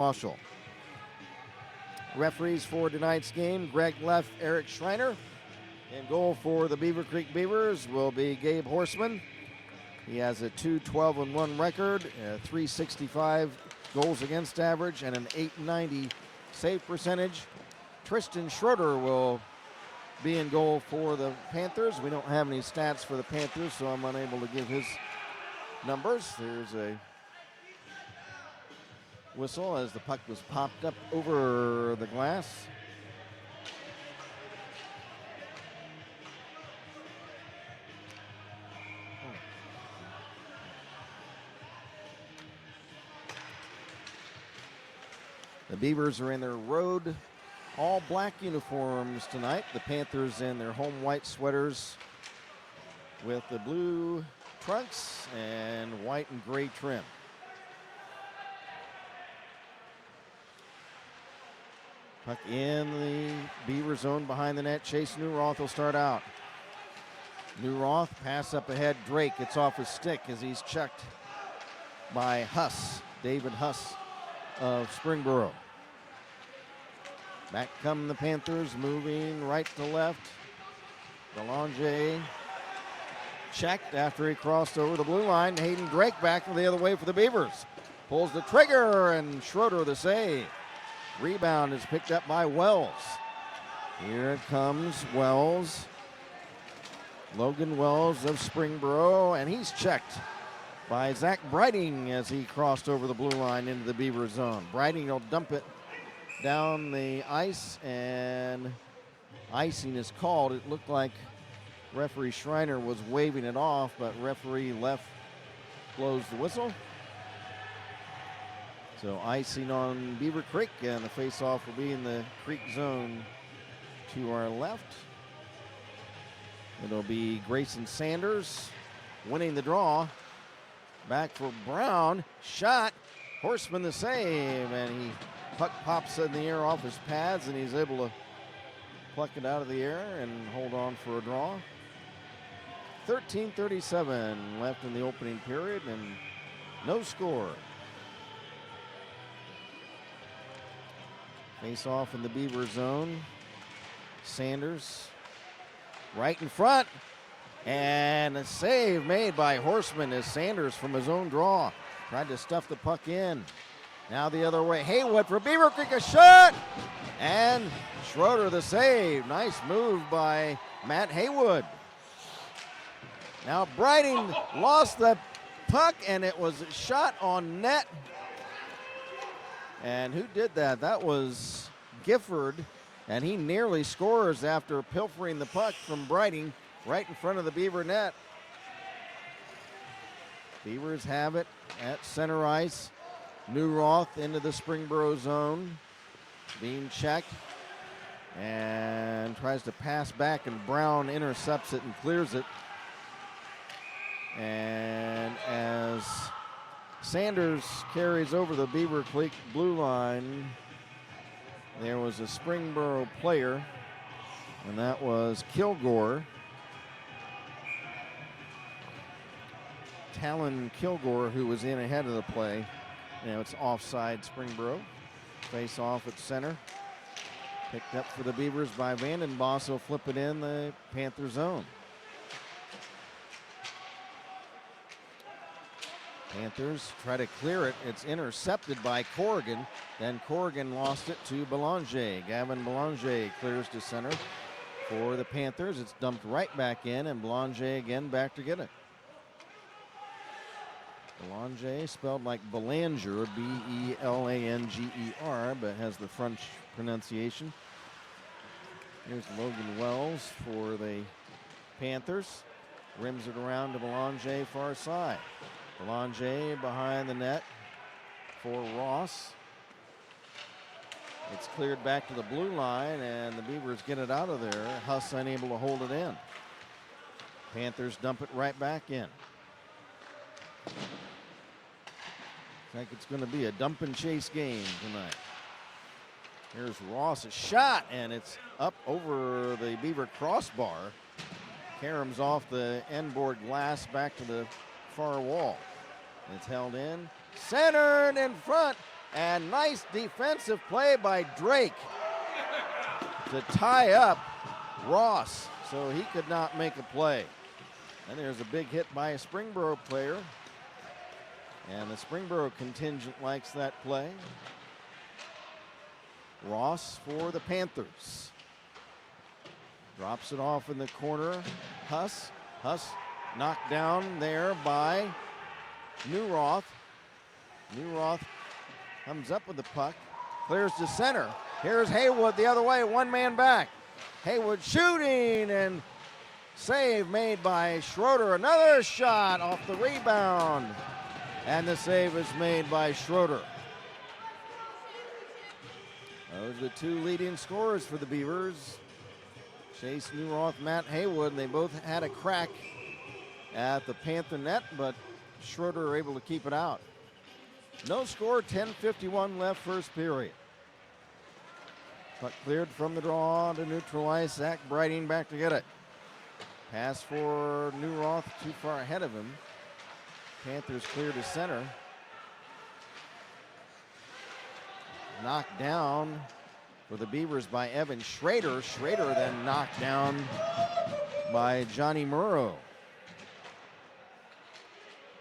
Marshall. Referees for tonight's game, Greg Leff, Eric Schreiner. In goal for the Beaver Creek Beavers will be Gabe Horseman. He has a 2-12-1 record, a 365 goals against average, and an 890 save percentage. Tristan Schroeder will be in goal for the Panthers. We don't have any stats for the Panthers, so I'm unable to give his numbers. There's a whistle as the puck was popped up over the glass. The Beavers are in their road all black uniforms tonight. The Panthers in their home white sweaters with the blue trunks and white and gray trim. Puck in the Beaver zone behind the net. Chase Newroth will start out. Newroth, pass up ahead. Drake, it's off his stick as he's checked by Huss, David Huss of Springboro. Back come the Panthers, moving right to left. Belanger checked after he crossed over the blue line. Hayden Drake back the other way for the Beavers. Pulls the trigger, and Schroeder the save. Rebound is picked up by Wells. Here it comes, Wells. Logan Wells of Springboro, and he's checked by Zach Brighting as he crossed over the blue line into the Beaver zone. Brighting will dump it down the ice, and icing is called. It looked like referee Schreiner was waving it off, but referee Leff blows the whistle. So icing on Beaver Creek, and the face-off will be in the Creek zone to our left. It'll be Grayson Sanders winning the draw. Back for Brown, shot, Horseman the save, and puck pops in the air off his pads, and he's able to pluck it out of the air and hold on for a draw. 13:37 left in the opening period, and no score. Face off in the Beaver zone. Sanders right in front, and a save made by Horseman as Sanders from his own draw tried to stuff the puck in. Now the other way, Haywood for Beaver Creek, a shot, and Schroeder the save. Nice move by Matt Haywood. Now Brighting lost the puck, and it was shot on net. And who did that? That was Gifford, and he nearly scores after pilfering the puck from Brighting right in front of the Beaver net. Beavers have it at center ice. Newroth into the Springboro zone, being checked, and tries to pass back, and Brown intercepts it and clears it. And as Sanders carries over the Beaver Creek blue line, there was a Springboro player, and that was Kilgore. Talon Kilgore, who was in ahead of the play. Now it's offside Springboro. Face off at center. Picked up for the Beavers by Vandenboss. Will flip it in the Panther zone. Panthers try to clear it. It's intercepted by Corrigan. Then Corrigan lost it to Belanger. Gavin Belanger clears to center for the Panthers. It's dumped right back in, and Belanger again back to get it. Belanger, spelled like Belanger, B-E-L-A-N-G-E-R, but has the French pronunciation. Here's Logan Wells for the Panthers. Rims it around to Belanger far side. Belanger behind the net for Ross. It's cleared back to the blue line, and the Beavers get it out of there. Huss unable to hold it in. Panthers dump it right back in. Looks like it's going to be a dump and chase game tonight. Here's Ross, a shot, and it's up over the Beaver crossbar. Caroms off the end board glass back to the far wall. It's held in, centered in front, And nice defensive play by Drake to tie up Ross, so he could not make a play. And there's a big hit by a Springboro player. And the Springboro contingent likes that play. Ross for the Panthers. Drops it off in the corner. Huss knocked down there by Newroth. Newroth comes up with the puck, clears to center. Here's Haywood the other way, one man back. Haywood shooting, and save made by Schroeder. Another shot off the rebound, and the save is made by Schroeder. Those are the two leading scorers for the Beavers. Chase Newroth, Matt Haywood, they both had a crack at the Panther net, but Schroeder are able to keep it out. No score, 10:51 left first period. Puck cleared from the draw to neutral ice. Zach Brighting back to get it. Pass for Newroth, too far ahead of him. Panthers clear to center. Knocked down for the Beavers by Evan Schrader. Schrader then knocked down by Johnny Murrow.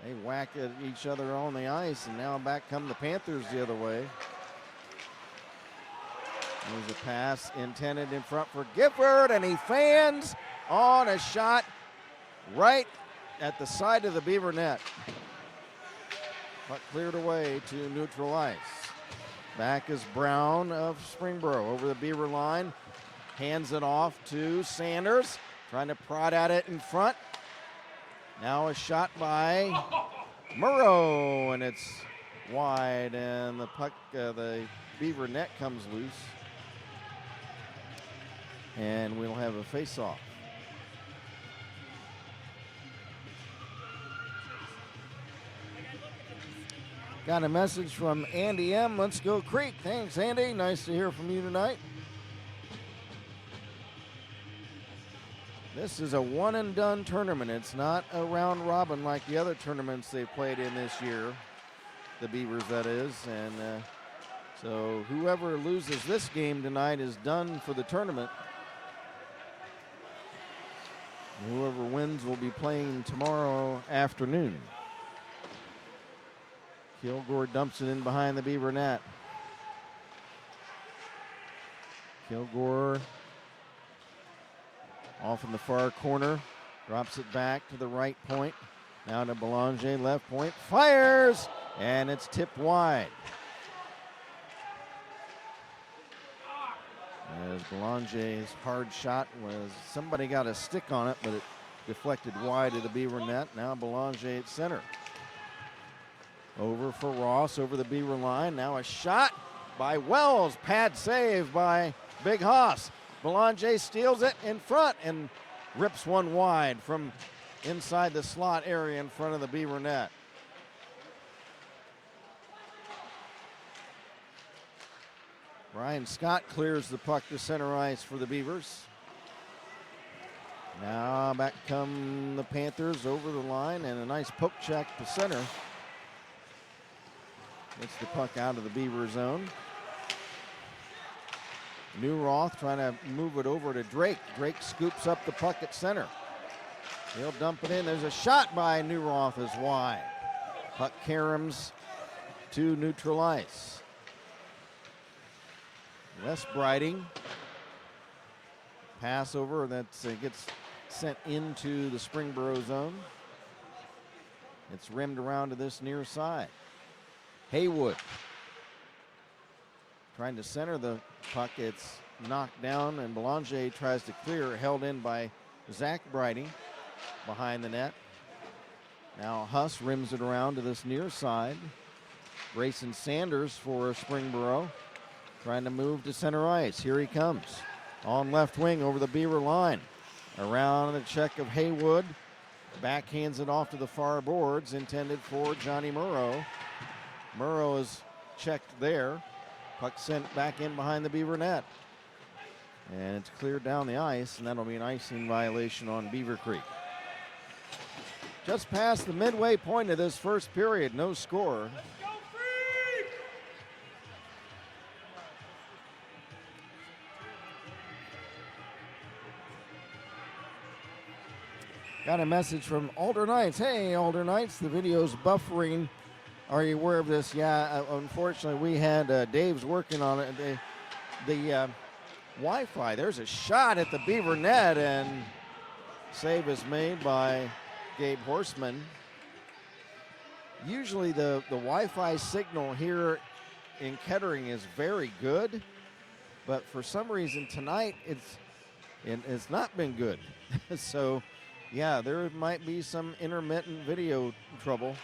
They whack at each other on the ice, and now back come the Panthers the other way. There's a pass intended in front for Gifford, and he fans on a shot right at the side of the Beaver net. Puck cleared away to neutral ice. Back is Brown of Springboro over the Beaver line. Hands it off to Sanders, trying to prod at it in front. Now a shot by Murrow, and it's wide, and the puck, the Beaver net comes loose. And we'll have a face-off. Got a message from Andy M. Let's go Creek. Thanks, Andy. Nice to hear from you tonight. This is a one-and-done tournament. It's not a round robin like the other tournaments they played in this year, the Beavers, that is. And so whoever loses this game tonight is done for the tournament. Whoever wins will be playing tomorrow afternoon. Kilgore dumps it in behind the Beaver net. Kilgore off in the far corner, drops it back to the right point. Now to Belanger, left point, fires, and it's tipped wide. As Belanger's hard shot was, somebody got a stick on it, but it deflected wide of the Beaver net. Now Belanger at center. Over for Ross, over the Beaver line. Now a shot by Wells. Pad save by Big Haas. Belanger steals it in front and rips one wide from inside the slot area in front of the Beaver net. Brian Scott clears the puck to center ice for the Beavers. Now back come the Panthers over the line, and a nice poke check to center. Gets the puck out of the Beaver zone. Newroth trying to move it over to Drake. Drake scoops up the puck at center. He'll dump it in. There's a shot by Newroth as wide. Puck caroms to neutral ice. Wes Brighting. Pass over that gets sent into the Springboro zone. It's rimmed around to this near side. Haywood trying to center the puck. It's knocked down, and Belanger tries to clear, held in by Zach Brighting behind the net. Now Huss rims it around to this near side. Grayson Sanders for Springboro trying to move to center ice. Here he comes on left wing over the Beaver line. Around the check of Haywood. Backhands it off to the far boards, intended for Johnny Murrow. Murrow is checked there. Puck sent back in behind the Beaver net. And it's cleared down the ice, and that'll be an icing violation on Beaver Creek. Just past the midway point of this first period, no score. Got a message from Alder Knights. Hey, Alder Knights, the video's buffering. Are you aware of this? Yeah, unfortunately, we had Dave's working on it. The Wi-Fi, there's a shot at the Beaver net, and save is made by Gabe Horseman. Usually the Wi-Fi signal here in Kettering is very good, but for some reason tonight it's not been good. So, yeah, there might be some intermittent video trouble.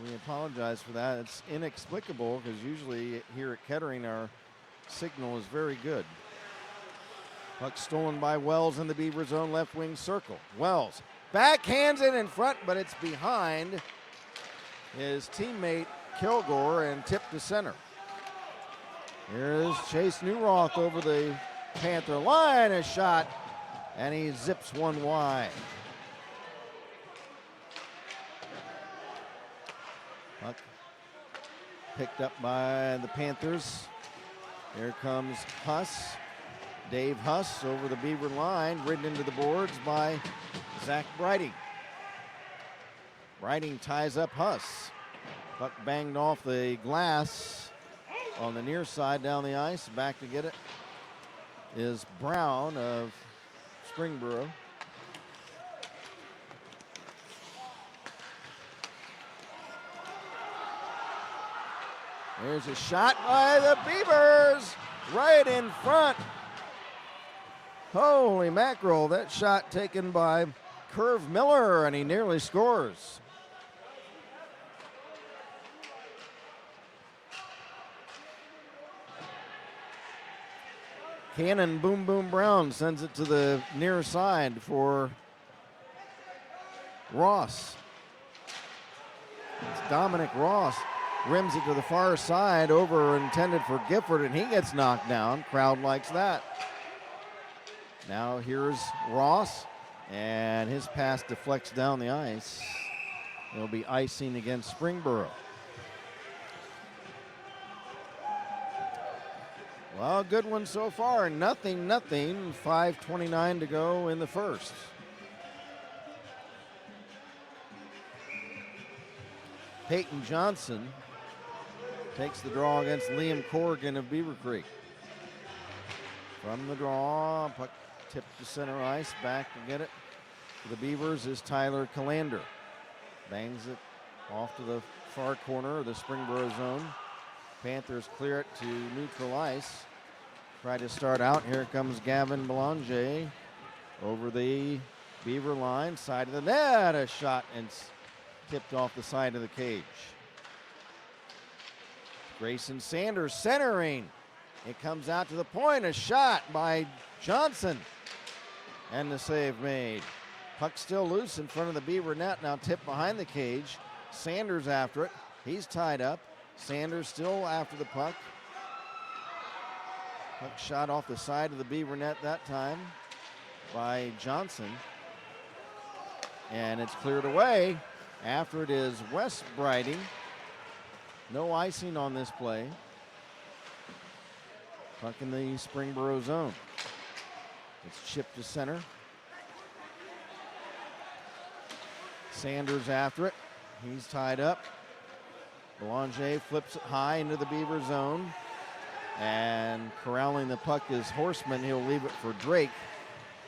We apologize for that. It's inexplicable because usually here at Kettering our signal is very good. Puck stolen by Wells in the Beaver zone left wing circle. Wells backhands it in front, but it's behind his teammate Kilgore and tipped to center. Here's Chase Newroth over the Panther line, a shot, and he zips one wide. Puck picked up by the Panthers. Here comes Huss. Dave Huss over the Beaver line, ridden into the boards by Zach Briding. Briding ties up Huss. Puck banged off the glass on the near side down the ice. Back to get it is Brown of Springboro. There's a shot by the Beavers right in front. Holy mackerel, that shot taken by Curve Miller, and he nearly scores. Cannon Boom Boom Brown sends it to the near side for Ross. It's Dominic Ross. Rims it to the far side, over intended for Gifford, and he gets knocked down. Crowd likes that. Now here's Ross, and his pass deflects down the ice. It'll be icing against Springboro. Well, good one so far. 0-0. 5:29 to go in the first. Peyton Johnson takes the draw against Liam Corrigan of Beaver Creek. From the draw, puck tipped to center ice, back to get it. For the Beavers is Tyler Calander. Bangs it off to the far corner of the Springboro zone. Panthers clear it to neutral ice. Try to start out. Here comes Gavin Belanger over the Beaver line, side of the net. A shot and tipped off the side of the cage. Grayson Sanders centering. It comes out to the point. A shot by Johnson. And the save made. Puck still loose in front of the Beaver net. Now tipped behind the cage. Sanders after it. He's tied up. Sanders still after the puck. Puck shot off the side of the Beaver net that time by Johnson. And it's cleared away. After it is Wes Briding. No icing on this play. Puck in the Springboro zone. It's chipped to center. Sanders after it. He's tied up. Belanger flips it high into the Beaver zone. And corralling the puck is Horseman. He'll leave it for Drake.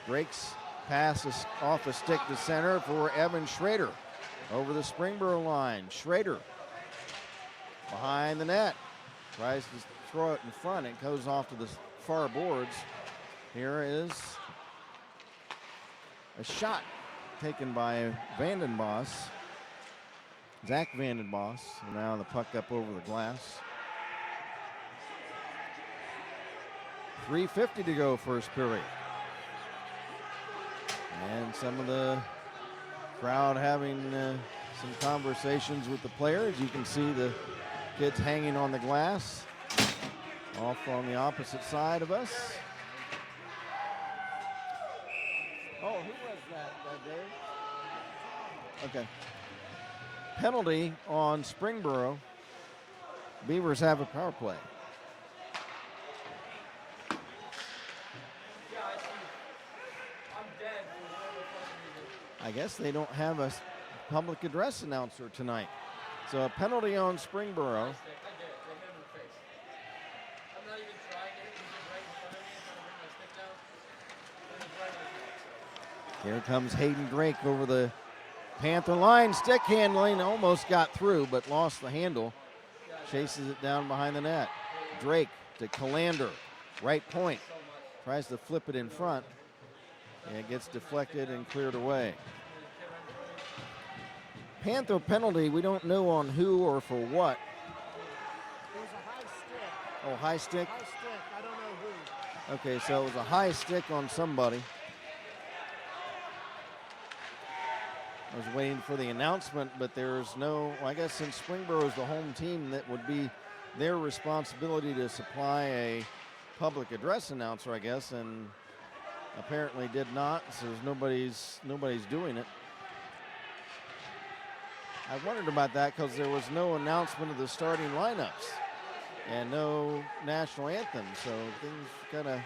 Drake's pass is off a stick to center for Evan Schrader. Over the Springboro line. Schrader behind the net. Tries to throw it in front. It goes off to the far boards. Here is a shot taken by Vandenboss. Zach Vandenboss. And now the puck up over the glass. 3:50 to go first period. And some of the crowd having some conversations with the players. You can see the kids hanging on the glass off on the opposite side of us. Oh, who was that Dave? Okay. Penalty on Springboro. Beavers have a power play. Yeah, I see. I'm dead. I guess they don't have a public address announcer tonight. So a penalty on Springboro. Here comes Hayden Drake over the Panther line. Stick handling, almost got through, but lost the handle. Chases it down behind the net. Drake to Calander, right point. Tries to flip it in front. And it gets deflected and cleared away. Panther penalty, we don't know on who or for what. It was a high stick. Oh, high stick? High stick, I don't know who. Okay, so it was a high stick on somebody. I was waiting for the announcement, but there's no, well, I guess since Springboro is the home team, that would be their responsibility to supply a public address announcer, I guess, and apparently did not, so nobody's doing it. I wondered about that because there was no announcement of the starting lineups and no national anthem, so things kind of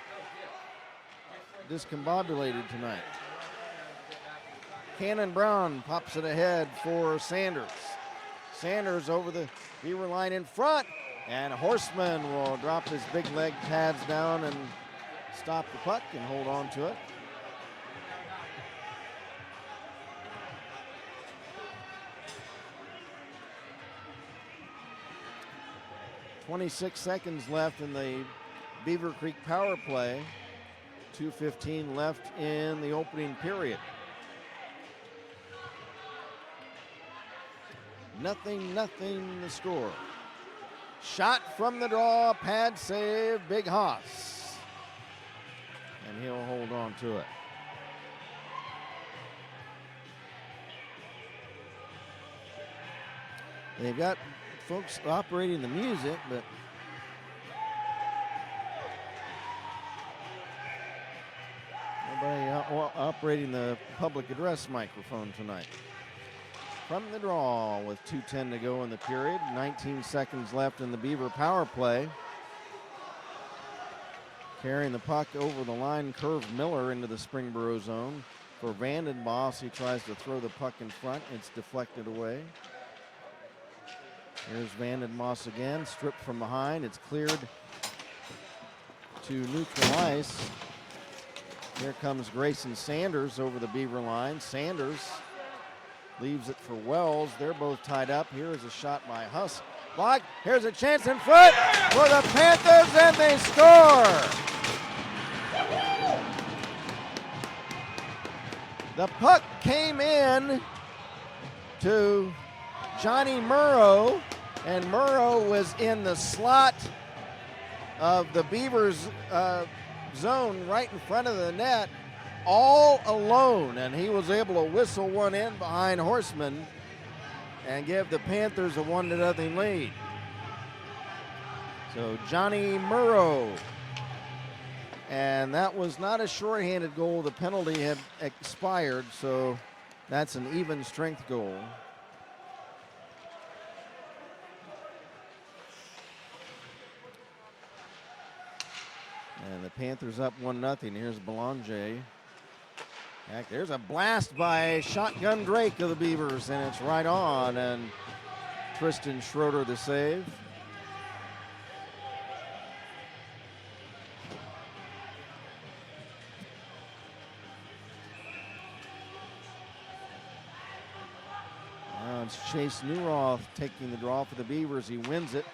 discombobulated tonight. Cannon Brown pops it ahead for Sanders. Sanders over the Beaver line in front, and Horseman will drop his big leg pads down and stop the puck and hold on to it. .26 seconds left in the Beaver Creek power play. 2:15 left in the opening period. Nothing the score. Shot from the draw, pad save, Big Haas. And he'll hold on to it. They've got folks operating the music, but nobody operating the public address microphone tonight. From the draw with 2:10 to go in the period. 19 seconds left in the Beaver power play. Carrying the puck over the line, curved Miller into the Springboro zone. For Vandenboss, he tries to throw the puck in front. It's deflected away. Here's Vandenboss again, stripped from behind. It's cleared to neutral ice. Here comes Grayson Sanders over the Beaver line. Sanders leaves it for Wells. They're both tied up. Here is a shot by Huss. Block. Here's a chance in front for the Panthers, and they score. The puck came in to Johnny Murrow, and Murrow was in the slot of the Beavers zone right in front of the net, all alone, and he was able to whistle one in behind Horseman and give the Panthers a 1-0 lead. So Johnny Murrow, and that was not a shorthanded goal. The penalty had expired, so that's an even strength goal. And the Panthers up 1-0. Here's Belanger. There's a blast by Shotgun Drake of the Beavers, and it's right on, and Tristan Schroeder the save. Now it's Chase Newroth taking the draw for the Beavers. He wins it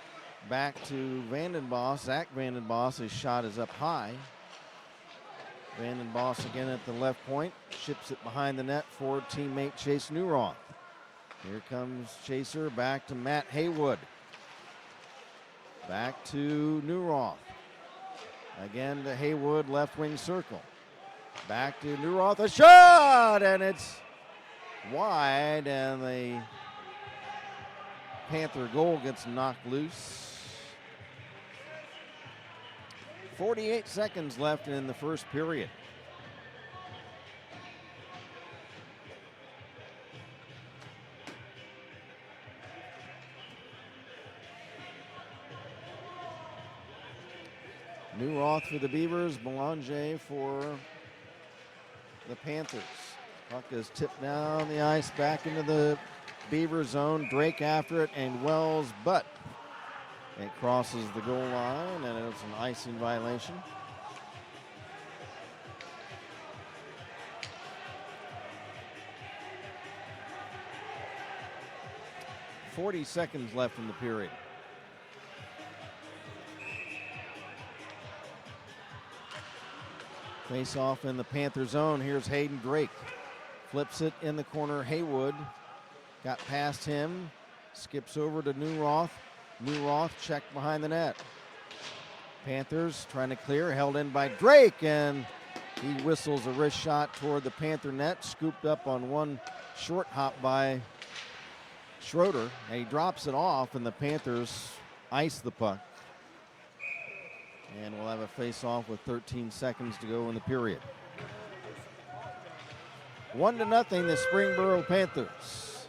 back to Vandenboss. Zach Vandenboss, his shot is up high. Vandenboss again at the left point, ships it behind the net for teammate Chase Newroth. Here comes Chaser, back to Matt Haywood. Back to Newroth. Again to Haywood, left wing circle. Back to Newroth, a shot, and it's wide, and the Panther goal gets knocked loose. 48 seconds left in the first period. Newroth for the Beavers, Belanger for the Panthers. Puck is tipped down the ice back into the Beaver zone. Drake after it and Wells, but it crosses the goal line and it's an icing violation. .40 seconds left in the period. Face off in the Panther zone. Here's Hayden Drake. Flips it in the corner. Haywood got past him. Skips over to Newroth. Newroth checked behind the net. Panthers trying to clear. Held in by Drake. And he whistles a wrist shot toward the Panther net. Scooped up on one short hop by Schroeder. And he drops it off. And the Panthers ice the puck. And we'll have a face-off with 13 seconds to go in the period. 1-0, the Springboro Panthers.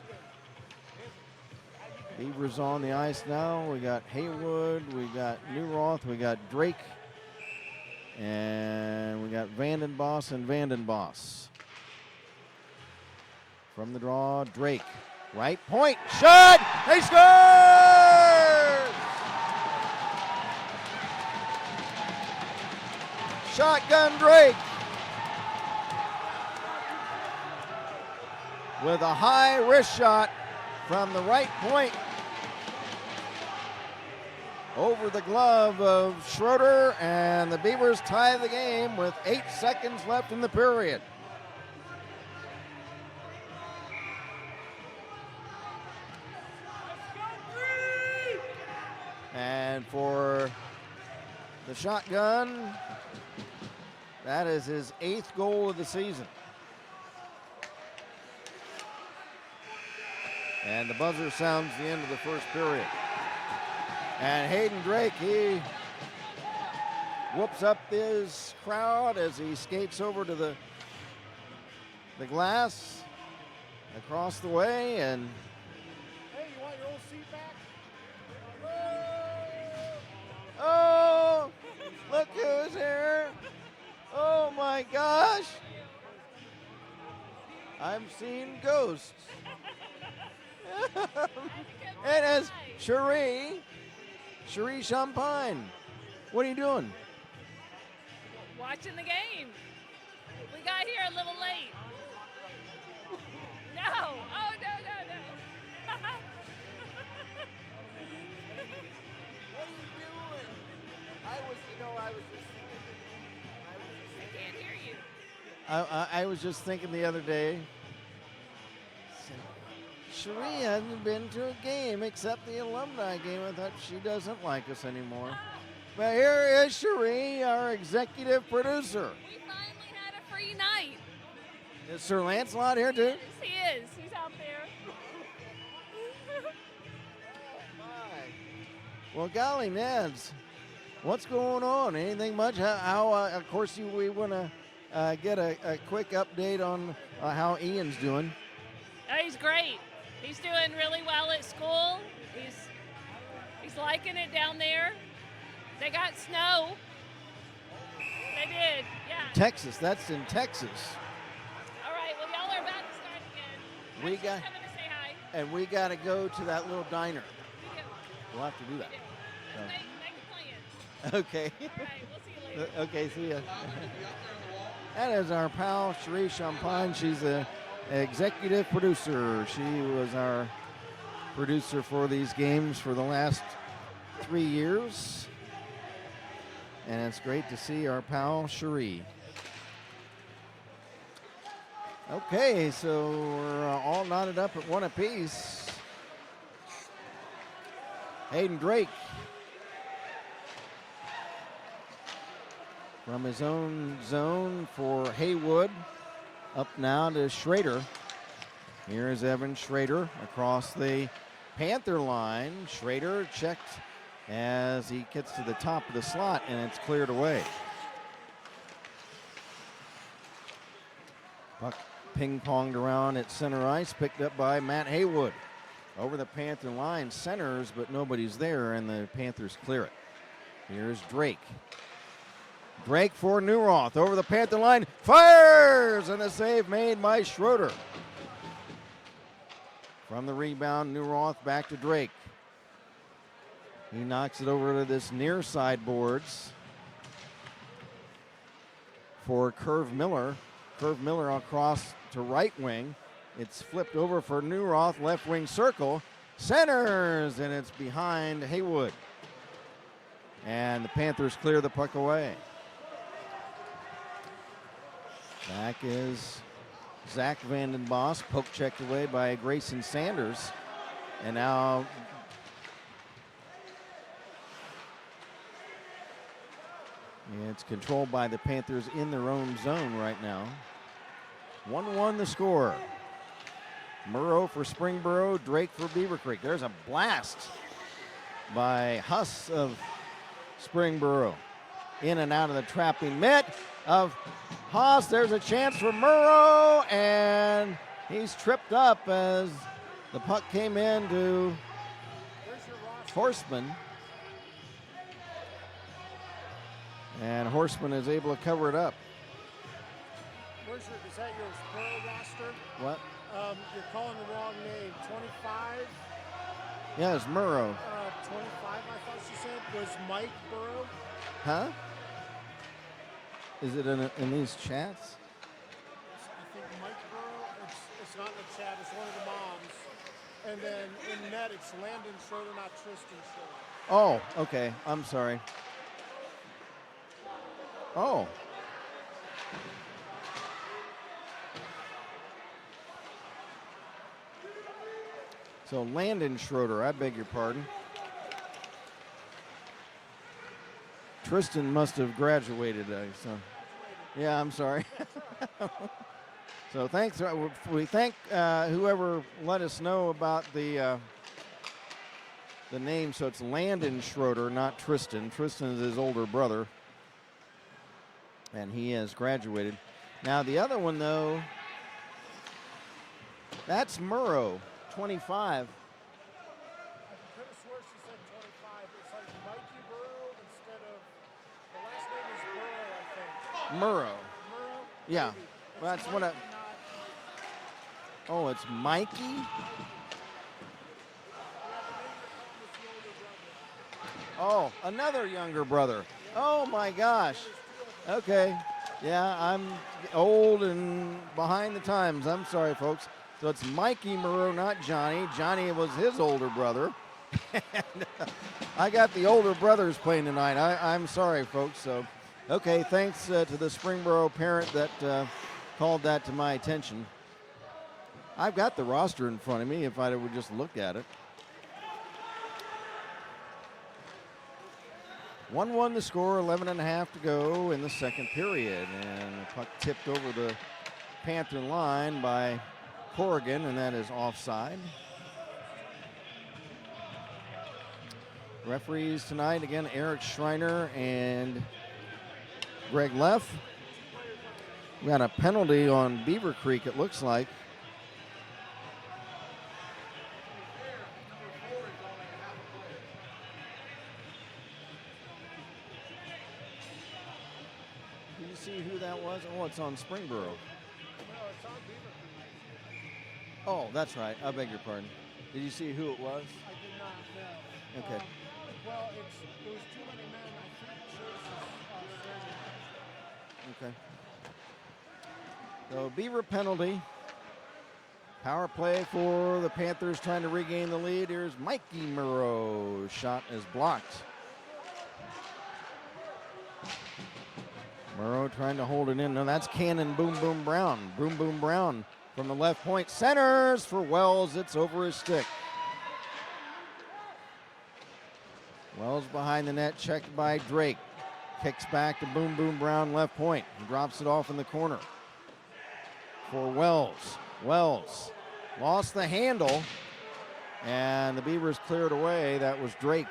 Beavers on the ice now. We got Haywood, we got Newroth, we got Drake, and we got Vandenboss and Vandenboss. From the draw, Drake. Right point, shot! They score! Shotgun Drake with a high wrist shot from the right point over the glove of Schroeder, and the Beavers tie the game with 8 seconds left in the period. And for the shotgun, that is his 8th goal of the season. And the buzzer sounds the end of the first period. And Hayden Drake, he whoops up his crowd as he skates over to the glass across the way. And Hey, you want your old seat back? oh, look who's here. Oh my gosh. I'm seeing ghosts. It is Cherie Champagne. What are you doing? Watching the game. We got here a little late. No. Oh, no. What are you doing? I was just I can't hear you. I was just thinking the other day, Cherie hasn't been to a game except the alumni game. I thought she doesn't like us anymore. But here is Cherie, our executive producer. We finally had a free night. Is Sir Lancelot here too? Yes, he is. He's out there. Well, golly, Neds, what's going on? Anything much? Of course, we want to get a quick update on how Ian's doing. Oh, he's great. He's doing really well at school. He's liking it down there. They got snow. They did, yeah. Texas, that's in Texas. All right, well, y'all are about to start again. We She's got- coming to say hi. And we got to go to that little diner. We do. We'll have to do that. Make plans. Okay. All right, we'll see you later. Okay, see ya. That is our pal, Cherie Champagne. She's the executive producer. She was our producer for these games for the last 3 years. And it's great to see our pal, Cherie. Okay, so we're all knotted up at 1 apiece. Hayden Drake from his own zone for Haywood. Up now to Schrader. Here is Evan Schrader across the Panther line. Schrader checked as he gets to the top of the slot, and it's cleared away. Puck ping-ponged around at center ice, picked up by Matt Haywood. Over the Panther line, centers, but nobody's there, and the Panthers clear it. Here's Drake. Drake for Newroth over the Panther line, fires, and a save made by Schroeder. From the rebound, Newroth back to Drake. He knocks it over to this near side boards for Curve Miller. Curve Miller across to right wing. It's flipped over for Newroth, left wing circle. Centers, and it's behind Haywood. And the Panthers clear the puck away. Back is Zach Vandenbos, poke checked away by Grayson Sanders. And now it's controlled by the Panthers in their own zone right now. 1-1 the score. Boro for Springboro, Drake for Beaver Creek. There's a blast by Huss of Springboro. In and out of the trapping mitt of Haas. There's a chance for Murrow, and he's tripped up as the puck came in to Horseman. And Horseman is able to cover it up. Is that your Boro roster? What? You're calling the wrong name. 25? Yeah, it's Murrow. 25, I thought she said, was Mike Boro. Huh? Is it in these chats? I think Mike Boro, it's not in the chat, it's one of the moms. And then in net, it's Landon Schroeder, not Tristan Schroeder. Oh, okay. I'm sorry. Oh. So Landon Schroeder, I beg your pardon. Tristan must have graduated. So, yeah, I'm sorry. So thanks. We thank whoever let us know about the name. So it's Landon Schroeder, not Tristan. Tristan is his older brother, and he has graduated. Now the other one, though, that's Murrow, 25. I could have sworn she said 25. It's like Mikey Boro instead of, the last name is Boro, I think. Murrow. Boro? Yeah. Maybe. Well, that's Mikey, what I. not- Oh, it's Mikey. Yeah, but maybe you're calling this the older brother. Oh, another younger brother. Oh my gosh. Okay. Yeah, I'm old and behind the times. I'm sorry, folks. So it's Mikey Murrow, not Johnny. Johnny was his older brother. And, I got the older brothers playing tonight. I'm sorry, folks. So, okay, thanks to the Springboro parent that called that to my attention. I've got the roster in front of me if I would just look at it. 1-1 the score, 11.5 to go in the second period. And the puck tipped over the Panther line by Corrigan, and that is offside. Referees tonight, again, Eric Schreiner and Greg Leff. We got a penalty on Beaver Creek, it looks like. Did you see who that was? Oh, it's on Springboro. No, it's on Beaver Creek. Oh, that's right. I beg your pardon. Did you see who it was? I did not know. Okay. Well, it was too many men. I think Chase is Okay. So Beaver penalty. Power play for the Panthers trying to regain the lead. Here's Mikey Murrow. Shot is blocked. Murrow trying to hold it in. No, that's Cannon Boom Boom Brown. Boom Boom Brown from the left point. Centers for Wells. It's over his stick. Wells behind the net, checked by Drake. Kicks back to Boom Boom Brown, left point. He drops it off in the corner for Wells. Wells lost the handle, and the Beavers cleared away. That was Drake.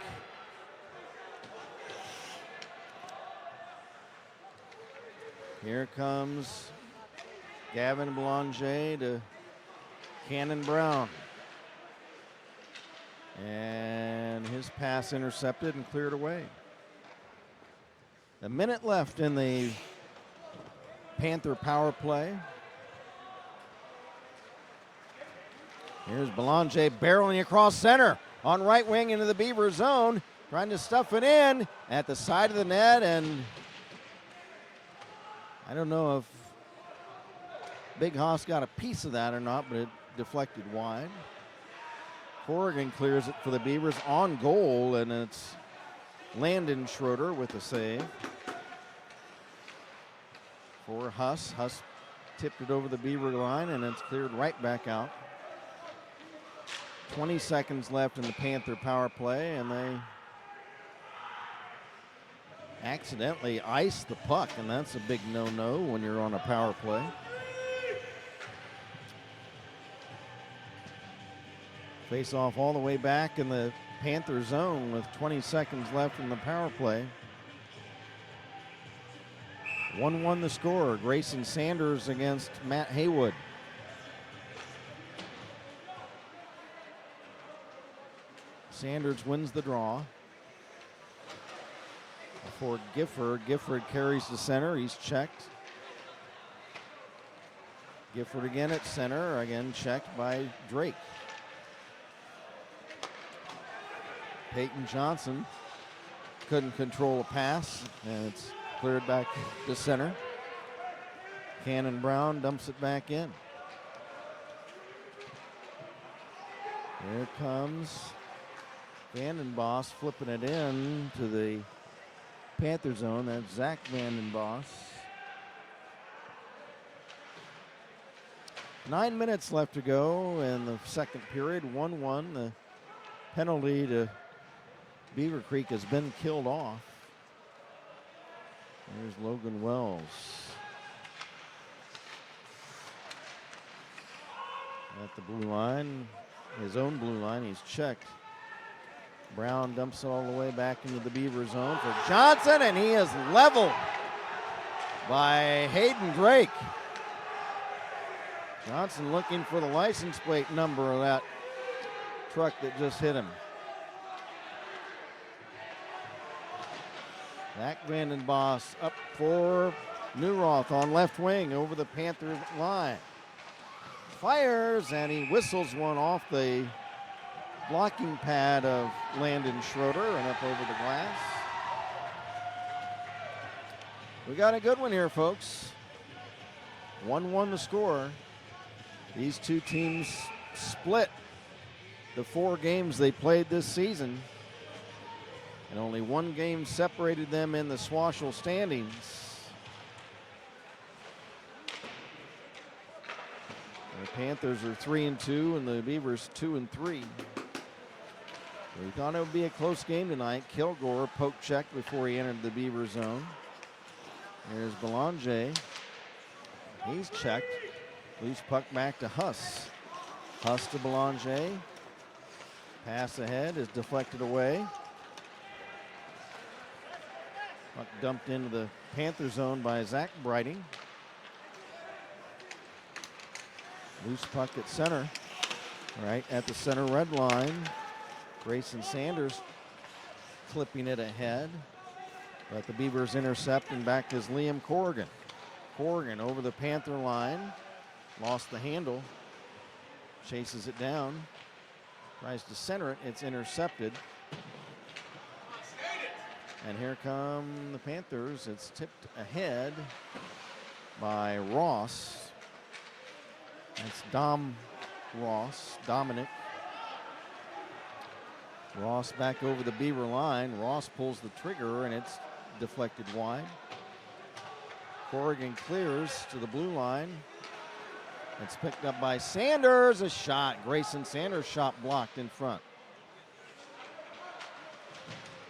Here comes Gavin Belanger to Cannon Brown. And his pass intercepted and cleared away. A minute left in the Panther power play. Here's Belanger barreling across center on right wing into the Beaver zone, trying to stuff it in at the side of the net, and I don't know if Big Haas got a piece of that or not, but it deflected wide. Corrigan clears it for the Beavers on goal, and it's Landon Schroeder with the save. For Huss. Huss tipped it over the Beaver line, and it's cleared right back out. 20 seconds left in the Panther power play, and they accidentally iced the puck, and that's a big no-no when you're on a power play. Face off all the way back in the Panther zone with 20 seconds left in the power play. 1-1 the score. Grayson Sanders against Matt Haywood. Sanders wins the draw. For Gifford. Gifford carries the center. He's checked. Gifford again at center. Again checked by Drake. Peyton Johnson couldn't control a pass, and it's cleared back to center. Cannon Brown dumps it back in. Here comes Vandenboss flipping it in to the Panther zone. That's Zach Vandenboss. 9 minutes left to go in the second period. 1-1. The penalty to Beaver Creek has been killed off. There's Logan Wells. At the blue line, his own blue line, he's checked. Brown dumps it all the way back into the Beaver zone for Johnson, and he is leveled by Hayden Drake. Johnson looking for the license plate number of that truck that just hit him. Zach Vandenboss up for Newroth on left wing over the Panther line. Fires, and he whistles one off the blocking pad of Landon Schroeder and up over the glass. We got a good one here, folks. 1-1 the score. These two teams split the 4 games they played this season, and only one game separated them in the Swashel standings. The Panthers are 3-2 and the Beavers 2-3. We thought it would be a close game tonight. Kilgore poke checked before he entered the Beaver zone. There's Belanger. He's checked. Loose puck back to Huss. Huss to Belanger. Pass ahead is deflected away. Puck dumped into the Panther zone by Zach Brighting. Loose puck at center. Right at the center red line. Grayson Sanders clipping it ahead. But the Beavers intercept, and back is Liam Corrigan. Corrigan over the Panther line. Lost the handle. Chases it down. Tries to center it. It's intercepted. And here come the Panthers. It's tipped ahead by Ross. It's Dominic. Ross back over the Beaver line. Ross pulls the trigger, and it's deflected wide. Corrigan clears to the blue line. It's picked up by Sanders. A shot. Grayson Sanders' shot blocked in front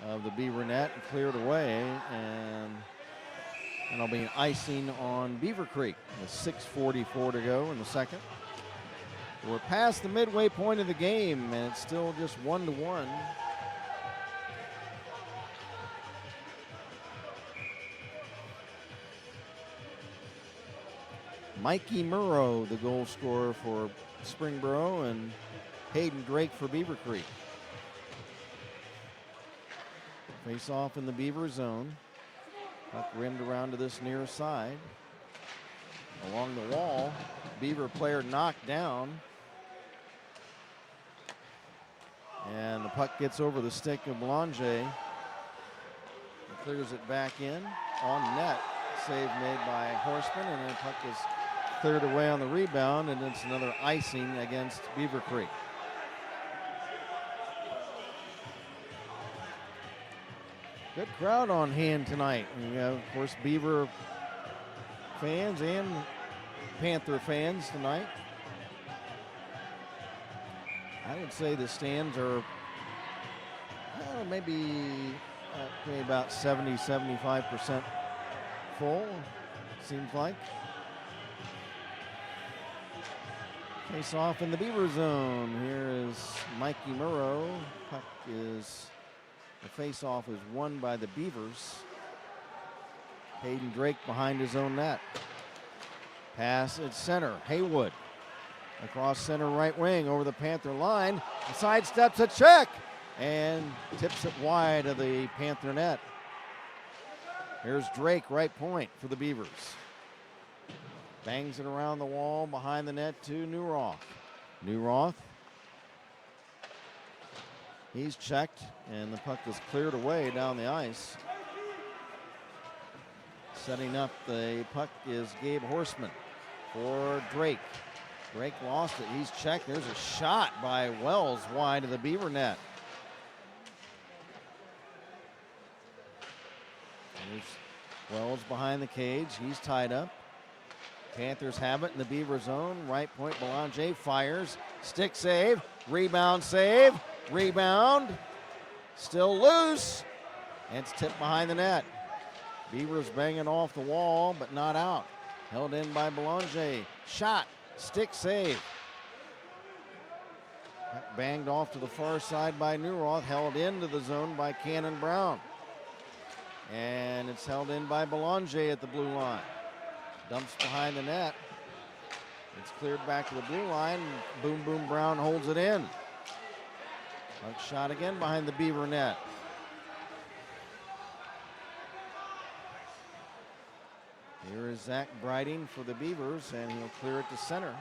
of the Beaver net and cleared away, and that'll be an icing on Beaver Creek with 6:44 to go in the second. We're past the midway point of the game, and it's still just 1-1. Mikey Murrow, the goal scorer for Springboro, and Hayden Drake for Beaver Creek. Face off in the Beaver zone. Puck rimmed around to this near side. Along the wall, Beaver player knocked down. And the puck gets over the stick of Belanger. Clears it back in on net. Save made by Horseman, and the puck is cleared away on the rebound, and it's another icing against Beaver Creek. Good crowd on hand tonight. We have, of course, Beaver fans and Panther fans tonight. I would say the stands are maybe about 70-75% full, seems like. Face off in the Beaver zone. Here is Mikey Murrow. Puck is, the face off is won by the Beavers. Hayden Drake behind his own net. Pass at center. Haywood across center right wing over the Panther line. Sidesteps a check and tips it wide of the Panther net. Here's Drake, right point for the Beavers. Bangs it around the wall behind the net to Newroth. Newroth. He's checked and the puck is cleared away down the ice. Setting up the puck is Gabe Horseman for Drake. Drake lost it. He's checked. There's a shot by Wells wide of the Beaver net. There's Wells behind the cage. He's tied up. Panthers have it in the Beaver zone. Right point, Belanger fires. Stick save. Rebound save. Rebound. Still loose. And it's tipped behind the net. Beavers banging off the wall, but not out. Held in by Belanger. Shot. Stick save. Banged off to the far side by Newroth. Held into the zone by Cannon Brown. And it's held in by Belanger at the blue line. Dumps behind the net. It's cleared back to the blue line. Boom Boom Brown holds it in. Puck shot again behind the Beaver net. Here is Zach Briding for the Beavers, and he'll clear it to center.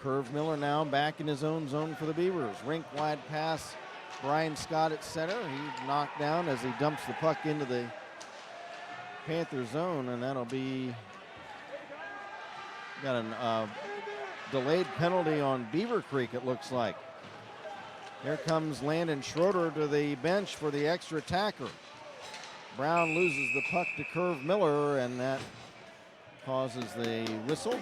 Curve Miller now back in his own zone for the Beavers. Rink wide pass. Brian Scott at center. He's knocked down as he dumps the puck into the Panther zone, and that'll be got a delayed penalty on Beaver Creek, it looks like. Here comes Landon Schroeder to the bench for the extra attacker. Brown loses the puck to Curve Miller, and that causes the whistle.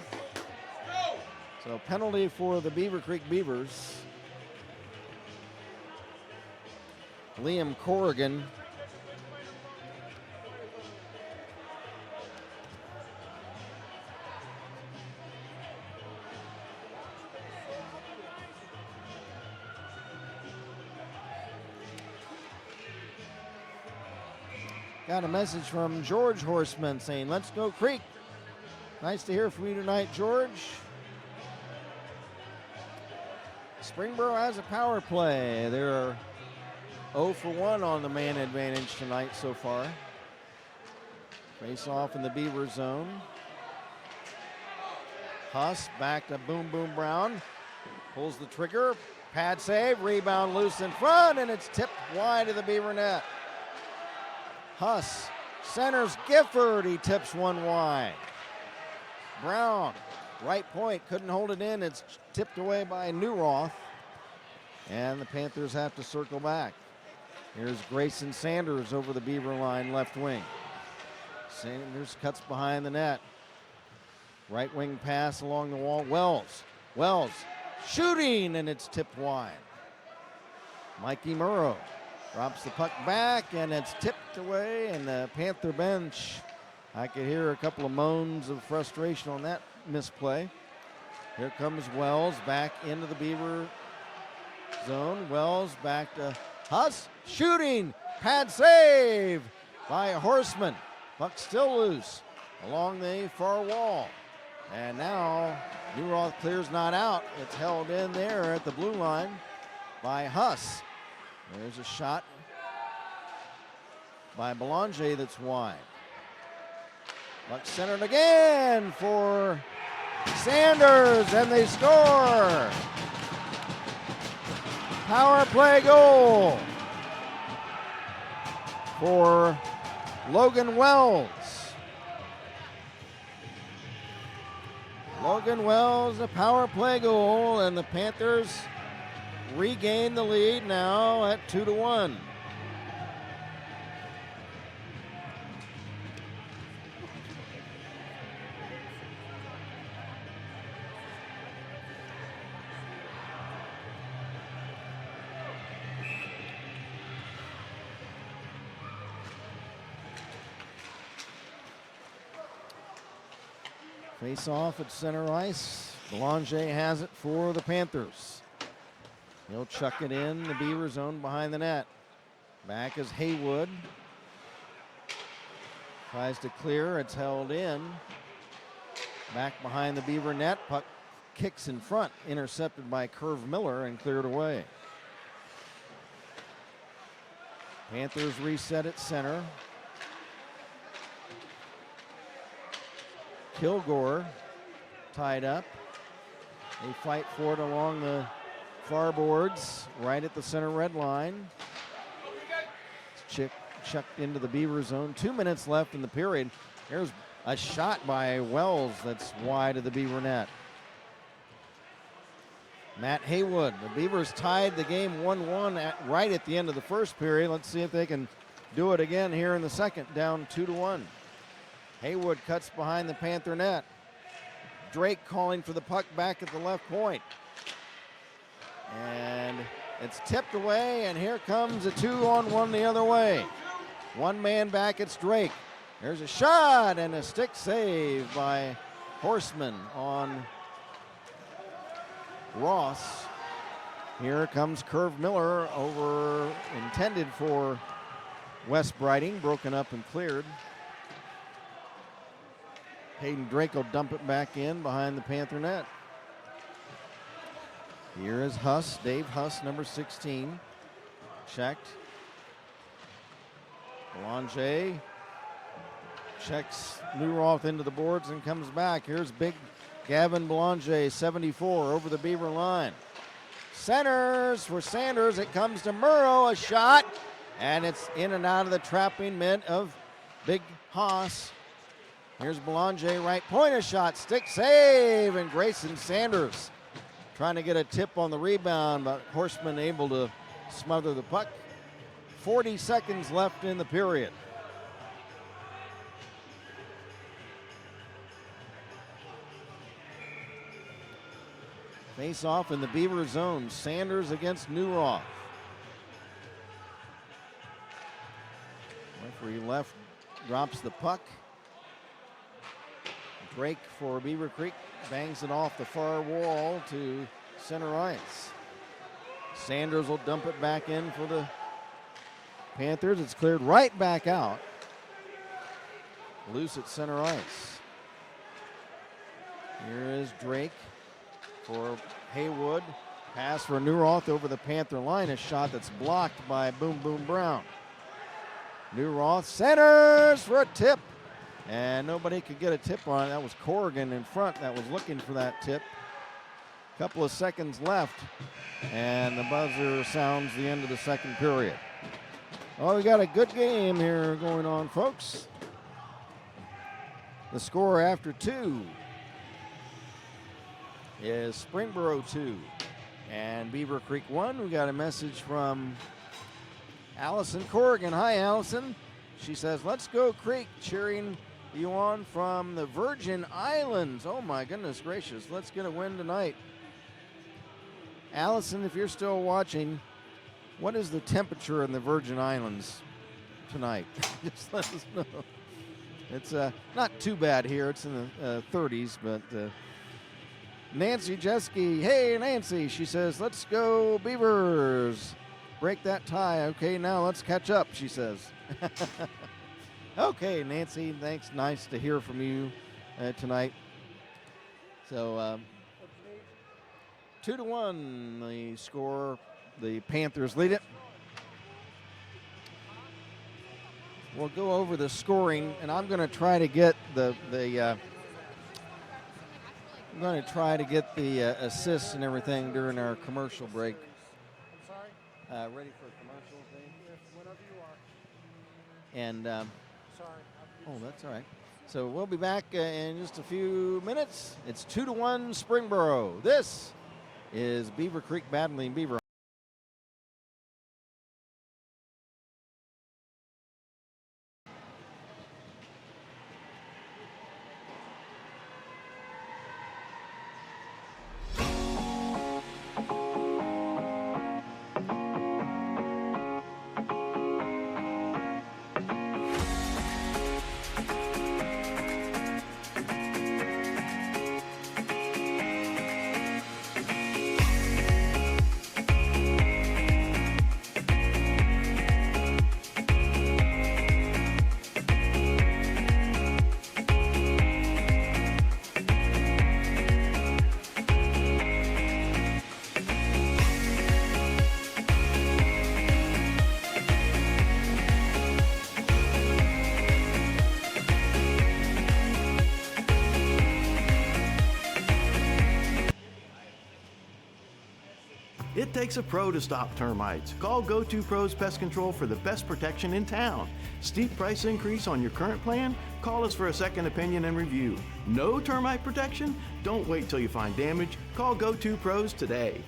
So penalty for the Beaver Creek Beavers. Liam Corrigan got a message from George Horseman saying, "Let's go Creek." Nice to hear from you tonight, George. Springboro has a power play. They're 0 for 1 on the man advantage tonight so far. Face off in the Beaver zone. Huss back to Boom Boom Brown. Pulls the trigger. Pad save. Rebound loose in front, and it's tipped wide of the Beaver net. Huss centers Gifford. He tips one wide. Brown, right point, couldn't hold it in. It's tipped away by Newroth. And the Panthers have to circle back. Here's Grayson Sanders over the Beaver line, left wing. Sanders cuts behind the net. Right wing pass along the wall. Wells shooting, and it's tipped wide. Mikey Murrow drops the puck back, and it's tipped away, and the Panther bench, I could hear a couple of moans of frustration on that misplay. Here comes Wells back into the Beaver zone. Wells back to Huss, shooting, pad save by Horseman. Puck still loose along the far wall. And now Newroth clears not out. It's held in there at the blue line by Huss. There's a shot by Belanger that's wide. Buck centered again for Sanders, and they score. Power play goal for Logan Wells. Logan Wells, a power play goal, and the Panthers regain the lead now at 2-1. Face off at center ice. Belanger has it for the Panthers. He'll chuck it in the Beaver zone behind the net. Back is Haywood. Tries to clear, it's held in. Back behind the Beaver net, puck kicks in front, intercepted by Curve Miller and cleared away. Panthers reset at center. Kilgore tied up. They fight for it along the far boards, right at the center red line. It's chucked into the Beaver zone. 2 minutes left in the period. There's a shot by Wells that's wide of the Beaver net. Matt Haywood. The Beavers tied the game 1-1 right at the end of the first period. Let's see if they can do it again here in the second, down 2-1. Haywood cuts behind the Panther net. Drake calling for the puck back at the left point. And it's tipped away, and here comes a 2-on-1 the other way. One man back, it's Drake. There's a shot and a stick save by Horseman on Ross. Here comes Curve Miller over, intended for West Briding, broken up and cleared. Hayden Drake will dump it back in behind the Panther net. Here is Huss, Dave Huss, number 16. Checked. Belanger checks Newroth into the boards and comes back. Here's big Gavin Belanger, 74, over the Beaver line. Centers for Sanders. It comes to Murrow, a shot, and it's in and out of the trapping mitt of big Haas. Here's Belanger, right point, a shot, stick save, and Grayson Sanders trying to get a tip on the rebound, but Horseman able to smother the puck. 40 seconds left in the period. Face off in the Beaver zone. Sanders against Newroth. Referee left drops the puck. Drake for Beaver Creek bangs it off the far wall to center ice. Sanders will dump it back in for the Panthers. It's cleared right back out. Loose at center ice. Here is Drake for Haywood. Pass for Newroth over the Panther line. A shot that's blocked by Boom Boom Brown. Newroth centers for a tip. And nobody could get a tip on it. That was Corrigan in front that was looking for that tip. Couple of seconds left. And the buzzer sounds the end of the second period. Oh, we got a good game here going on, folks. The score after 2 is Springboro 2 and Beaver Creek 1. We got a message from Allison Corrigan. Hi, Allison. She says, "Let's go Creek," cheering you on from the Virgin Islands. Oh my goodness gracious. Let's get a win tonight. Allison, if you're still watching, what is the temperature in the Virgin Islands tonight? Just let us know. It's not too bad here. It's in the 30s, but Nancy Jeske, hey Nancy, she says, "Let's go Beavers. Break that tie." Okay, now let's catch up, she says. Okay, Nancy, thanks. Nice to hear from you tonight. So 2-1, the score. The Panthers lead it. we'll go over the scoring, and I'm going to try to get the assists and everything during our commercial break. I'm sorry? Ready for commercials, Dave? Yes, whenever you are. And Sorry. oh, that's all right. So we'll be back in just a few minutes. It's 2-1 Springboro. This is Beaver Creek battling Beaver. It takes a pro to stop termites. Call Go-To Pros Pest Control for the best protection in town. Steep price increase on your current plan? Call us for a second opinion and review. No termite protection? Don't wait till you find damage. Call Go-To Pros today.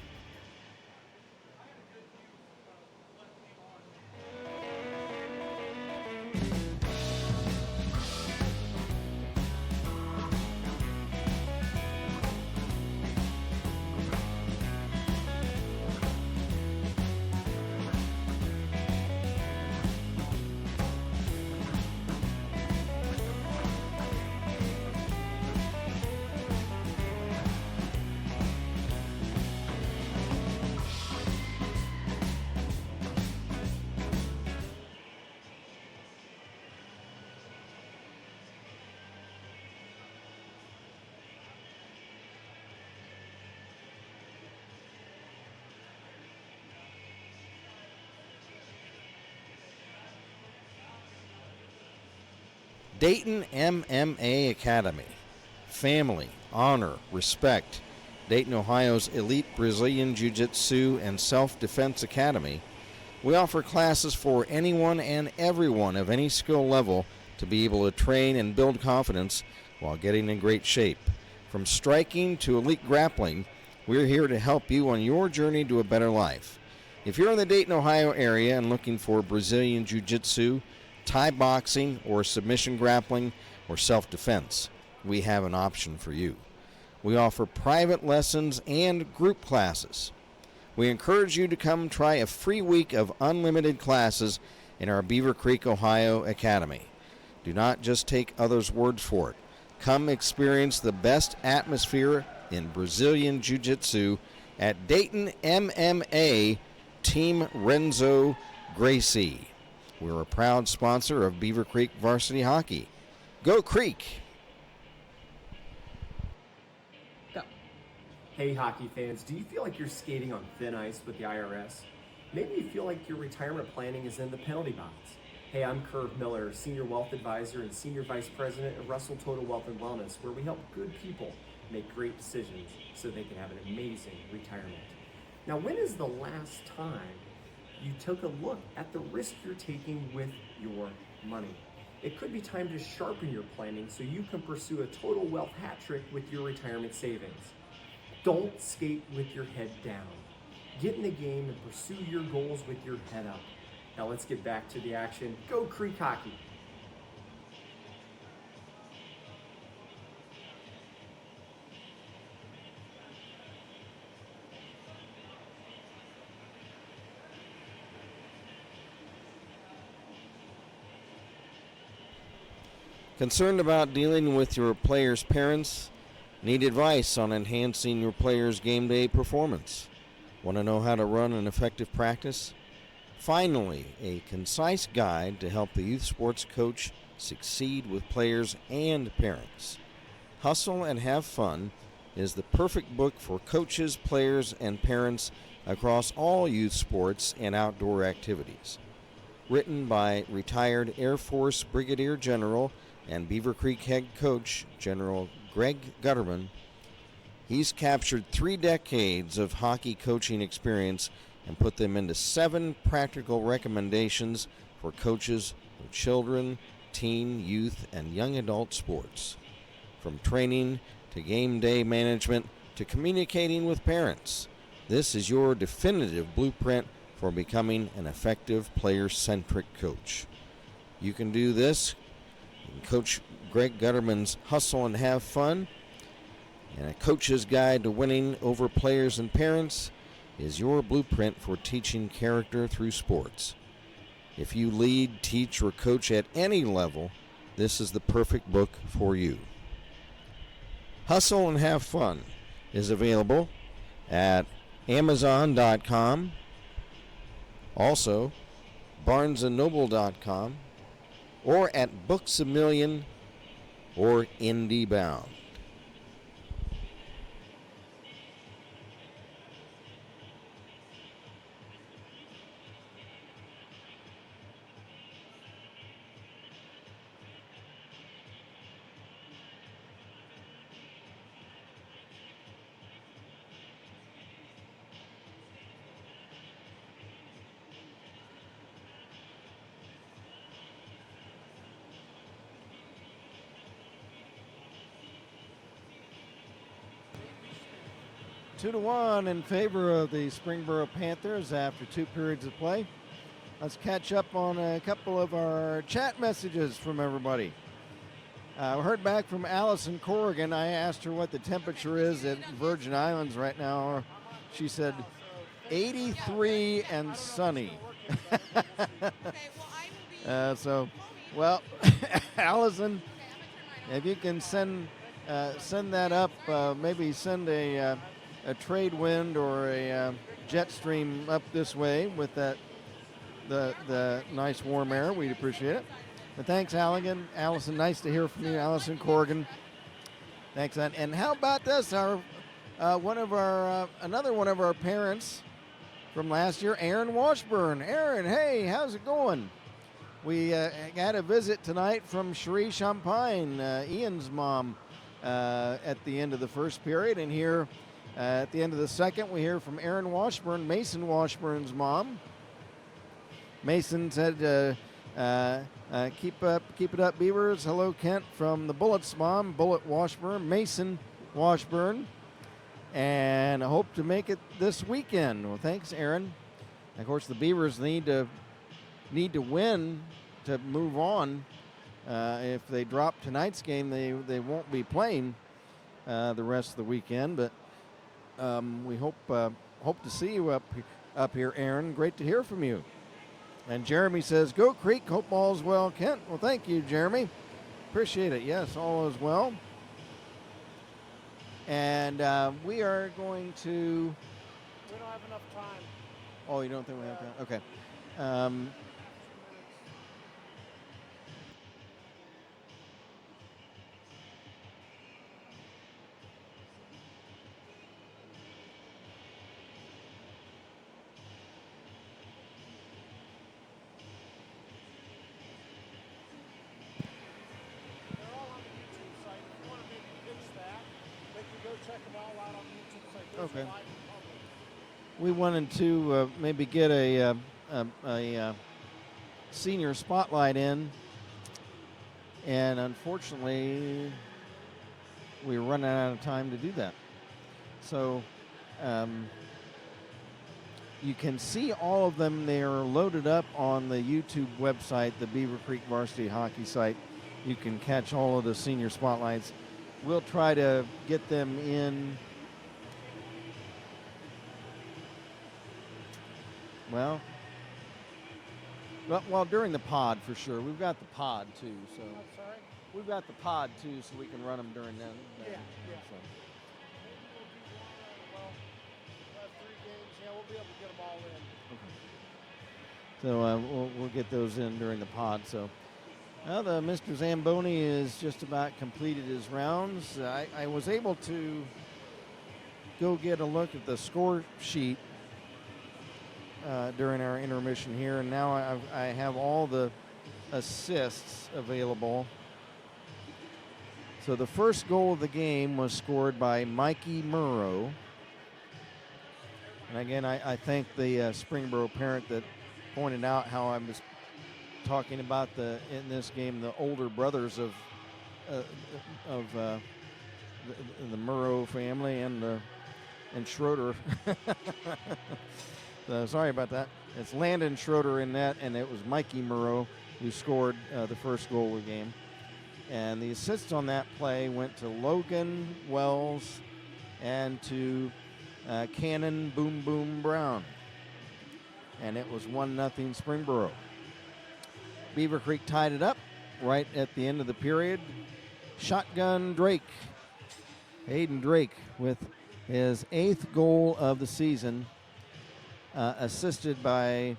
Dayton MMA Academy. Family, honor, respect. Dayton, Ohio's elite Brazilian Jiu-Jitsu and Self-Defense Academy. We offer classes for anyone and everyone of any skill level to be able to train and build confidence while getting in great shape. From striking to elite grappling, we're here to help you on your journey to a better life. If you're in the Dayton, Ohio area and looking for Brazilian Jiu-Jitsu, Thai boxing, or submission grappling, or self-defense, we have an option for you. We offer private lessons and group classes. We encourage you to come try a free week of unlimited classes in our Beaver Creek, Ohio Academy. Do not just take others' words for it. Come experience the best atmosphere in Brazilian Jiu-Jitsu at Dayton MMA Team Renzo Gracie. We're a proud sponsor of Beaver Creek Varsity Hockey. Go Creek! Go. Hey hockey fans, do you feel like you're skating on thin ice with the IRS? Maybe you feel like your retirement planning is in the penalty box. Hey, I'm Curve Miller, Senior Wealth Advisor and Senior Vice President of Russell Total Wealth and Wellness, where we help good people make great decisions so they can have an amazing retirement. Now, when is the last time you took a look at the risk you're taking with your money? It could be time to sharpen your planning so you can pursue a total wealth hat trick with your retirement savings. Don't skate with your head down. Get in the game and pursue your goals with your head up. Now let's get back to the action. Go Creek Hockey! Concerned about dealing with your players' parents? Need advice on enhancing your players' game day performance? Want to know how to run an effective practice? Finally, a concise guide to help the youth sports coach succeed with players and parents. Hustle and Have Fun is the perfect book for coaches, players, and parents across all youth sports and outdoor activities. written by retired Air Force Brigadier General and Beaver Creek head coach General Greg Gutterman. He's captured 3 decades of hockey coaching experience and put them into 7 practical recommendations for coaches of children, teen, youth, and young adult sports. From training to game day management to communicating with parents, this is your definitive blueprint for becoming an effective player-centric coach. You can do this in Coach Greg Gutterman's Hustle and Have Fun, and A Coach's Guide to Winning Over Players and Parents is your blueprint for teaching character through sports. If you lead, teach, or coach at any level, this is the perfect book for you. Hustle and Have Fun is available at Amazon.com, also BarnesandNoble.com, or at Books A Million or IndieBound. Two to one in favor of the Springboro Panthers after 2 periods of play. Let's catch up on a couple of our chat messages from everybody. I heard back from Allison Corrigan. I asked her what the temperature is at Virgin Islands right now. She said 83 and sunny. Well, Allison, if you can send that up, maybe send a trade wind or a jet stream up this way with the nice warm air. We'd appreciate it. But thanks, Allison. Nice to hear from you, Allison Corrigan. Thanks. And how about this? Another one of our parents from last year, Aaron Washburn. Aaron, hey, how's it going? We had a visit tonight from Cherie Champagne, Ian's mom, at the end of the first period, and here. At the end of the second, we hear from Aaron Washburn, Mason Washburn's mom. Mason said, keep it up, Beavers. Hello, Kent, from the Bullets' mom, Bullet Washburn, Mason Washburn. And I hope to make it this weekend. Well, thanks, Aaron. Of course, the Beavers need to win to move on. If they drop tonight's game, they won't be playing the rest of the weekend, but we hope to see you up here, Aaron. Great to hear from you. And Jeremy says, "Go Creek. Hope all is well, Kent." Well, thank you, Jeremy. Appreciate it. Yes, all is well. And we are going to. We don't have enough time. Oh, you don't think we have time? Okay. Okay. We wanted to maybe get a senior spotlight in, and unfortunately, we're running out of time to do that. So you can see all of them. They are loaded up on the YouTube website, the Beaver Creek Varsity Hockey site. You can catch all of the senior spotlights. We'll try to get them in. Well, during the pod for sure. We've got the pod too, so. I'm sorry? We've got the pod too, so we can run them during then. Yeah. So. Well, we'll have 3 games. Yeah, we'll be able to get them all in. Okay. So we'll get those in during the pod. So, well, Mr. Zamboni is just about completed his rounds. I was able to go get a look at the score sheet during our intermission here, and now I have all the assists available. So the first goal of the game was scored by Mikey Murrow. And again, I thank the Springboro parent that pointed out how I was talking about in this game the older brothers of the Murrow family and Schroeder. So sorry about that. It's Landon Schroeder in net, and it was Mikey Murrow who scored the first goal of the game. And the assists on that play went to Logan Wells and to Cannon Boom Boom Brown. And it was 1-0 Springboro. Beaver Creek tied it up right at the end of the period. Shotgun Drake. Hayden Drake with his 8th goal of the season, assisted by,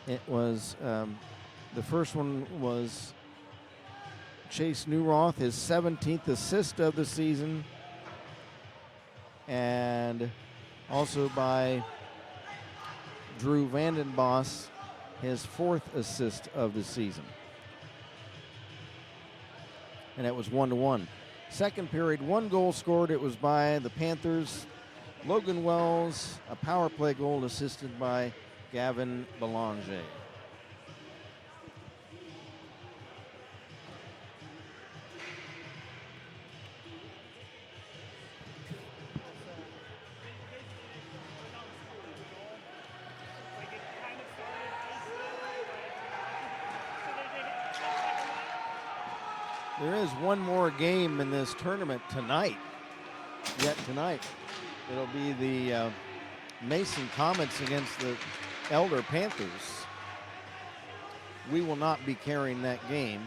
it was, the first one was Chase Newroth, his 17th assist of the season, and also by Drew Vandenboss, his 4th assist of the season. And it was 1-1. Second period, 1 goal scored. It was by the Panthers. Logan Wells, a power play goal assisted by Gavin Belanger. There is one more game in this tournament tonight. Yet tonight, it'll be the Mason Comets against the Elder Panthers. We will not be carrying that game.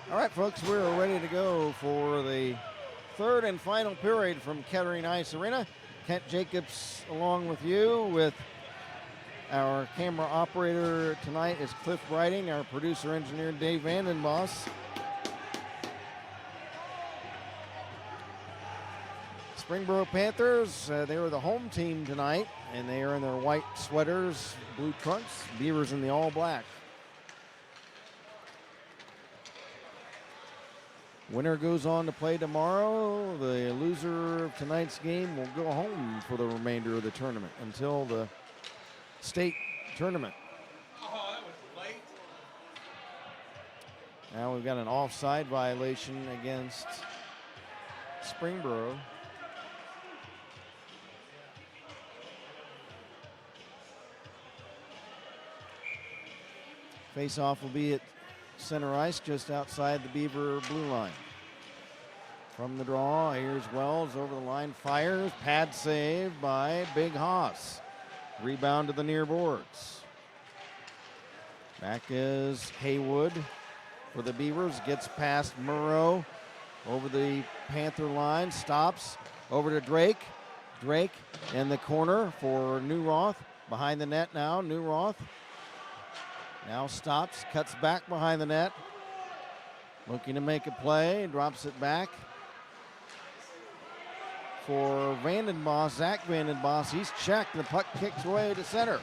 All right, folks, we're ready to go for the third and final period from Kettering Ice Arena. Kent Jacobs along with you, with our camera operator tonight is Cliff Brighting, our producer engineer Dave Vandenboss. Springboro Panthers, they were the home team tonight, and they are in their white sweaters, blue trunks. Beavers in the all black. Winner goes on to play tomorrow. The loser of tonight's game will go home for the remainder of the tournament until the state tournament. Oh, that was late. Now we've got an offside violation against Springboro. Face-off will be at center ice, just outside the Beaver blue line. From the draw, here's Wells over the line, fires, pad save by Big Haas. Rebound to the near boards. Back is Haywood for the Beavers, gets past Murrow over the Panther line, stops, over to Drake. Drake in the corner for Newroth, behind the net now, Newroth. Now stops, cuts back behind the net. Looking to make a play, drops it back for Vandenboss, Zach Vandenboss. He's checked, the puck kicks away to center.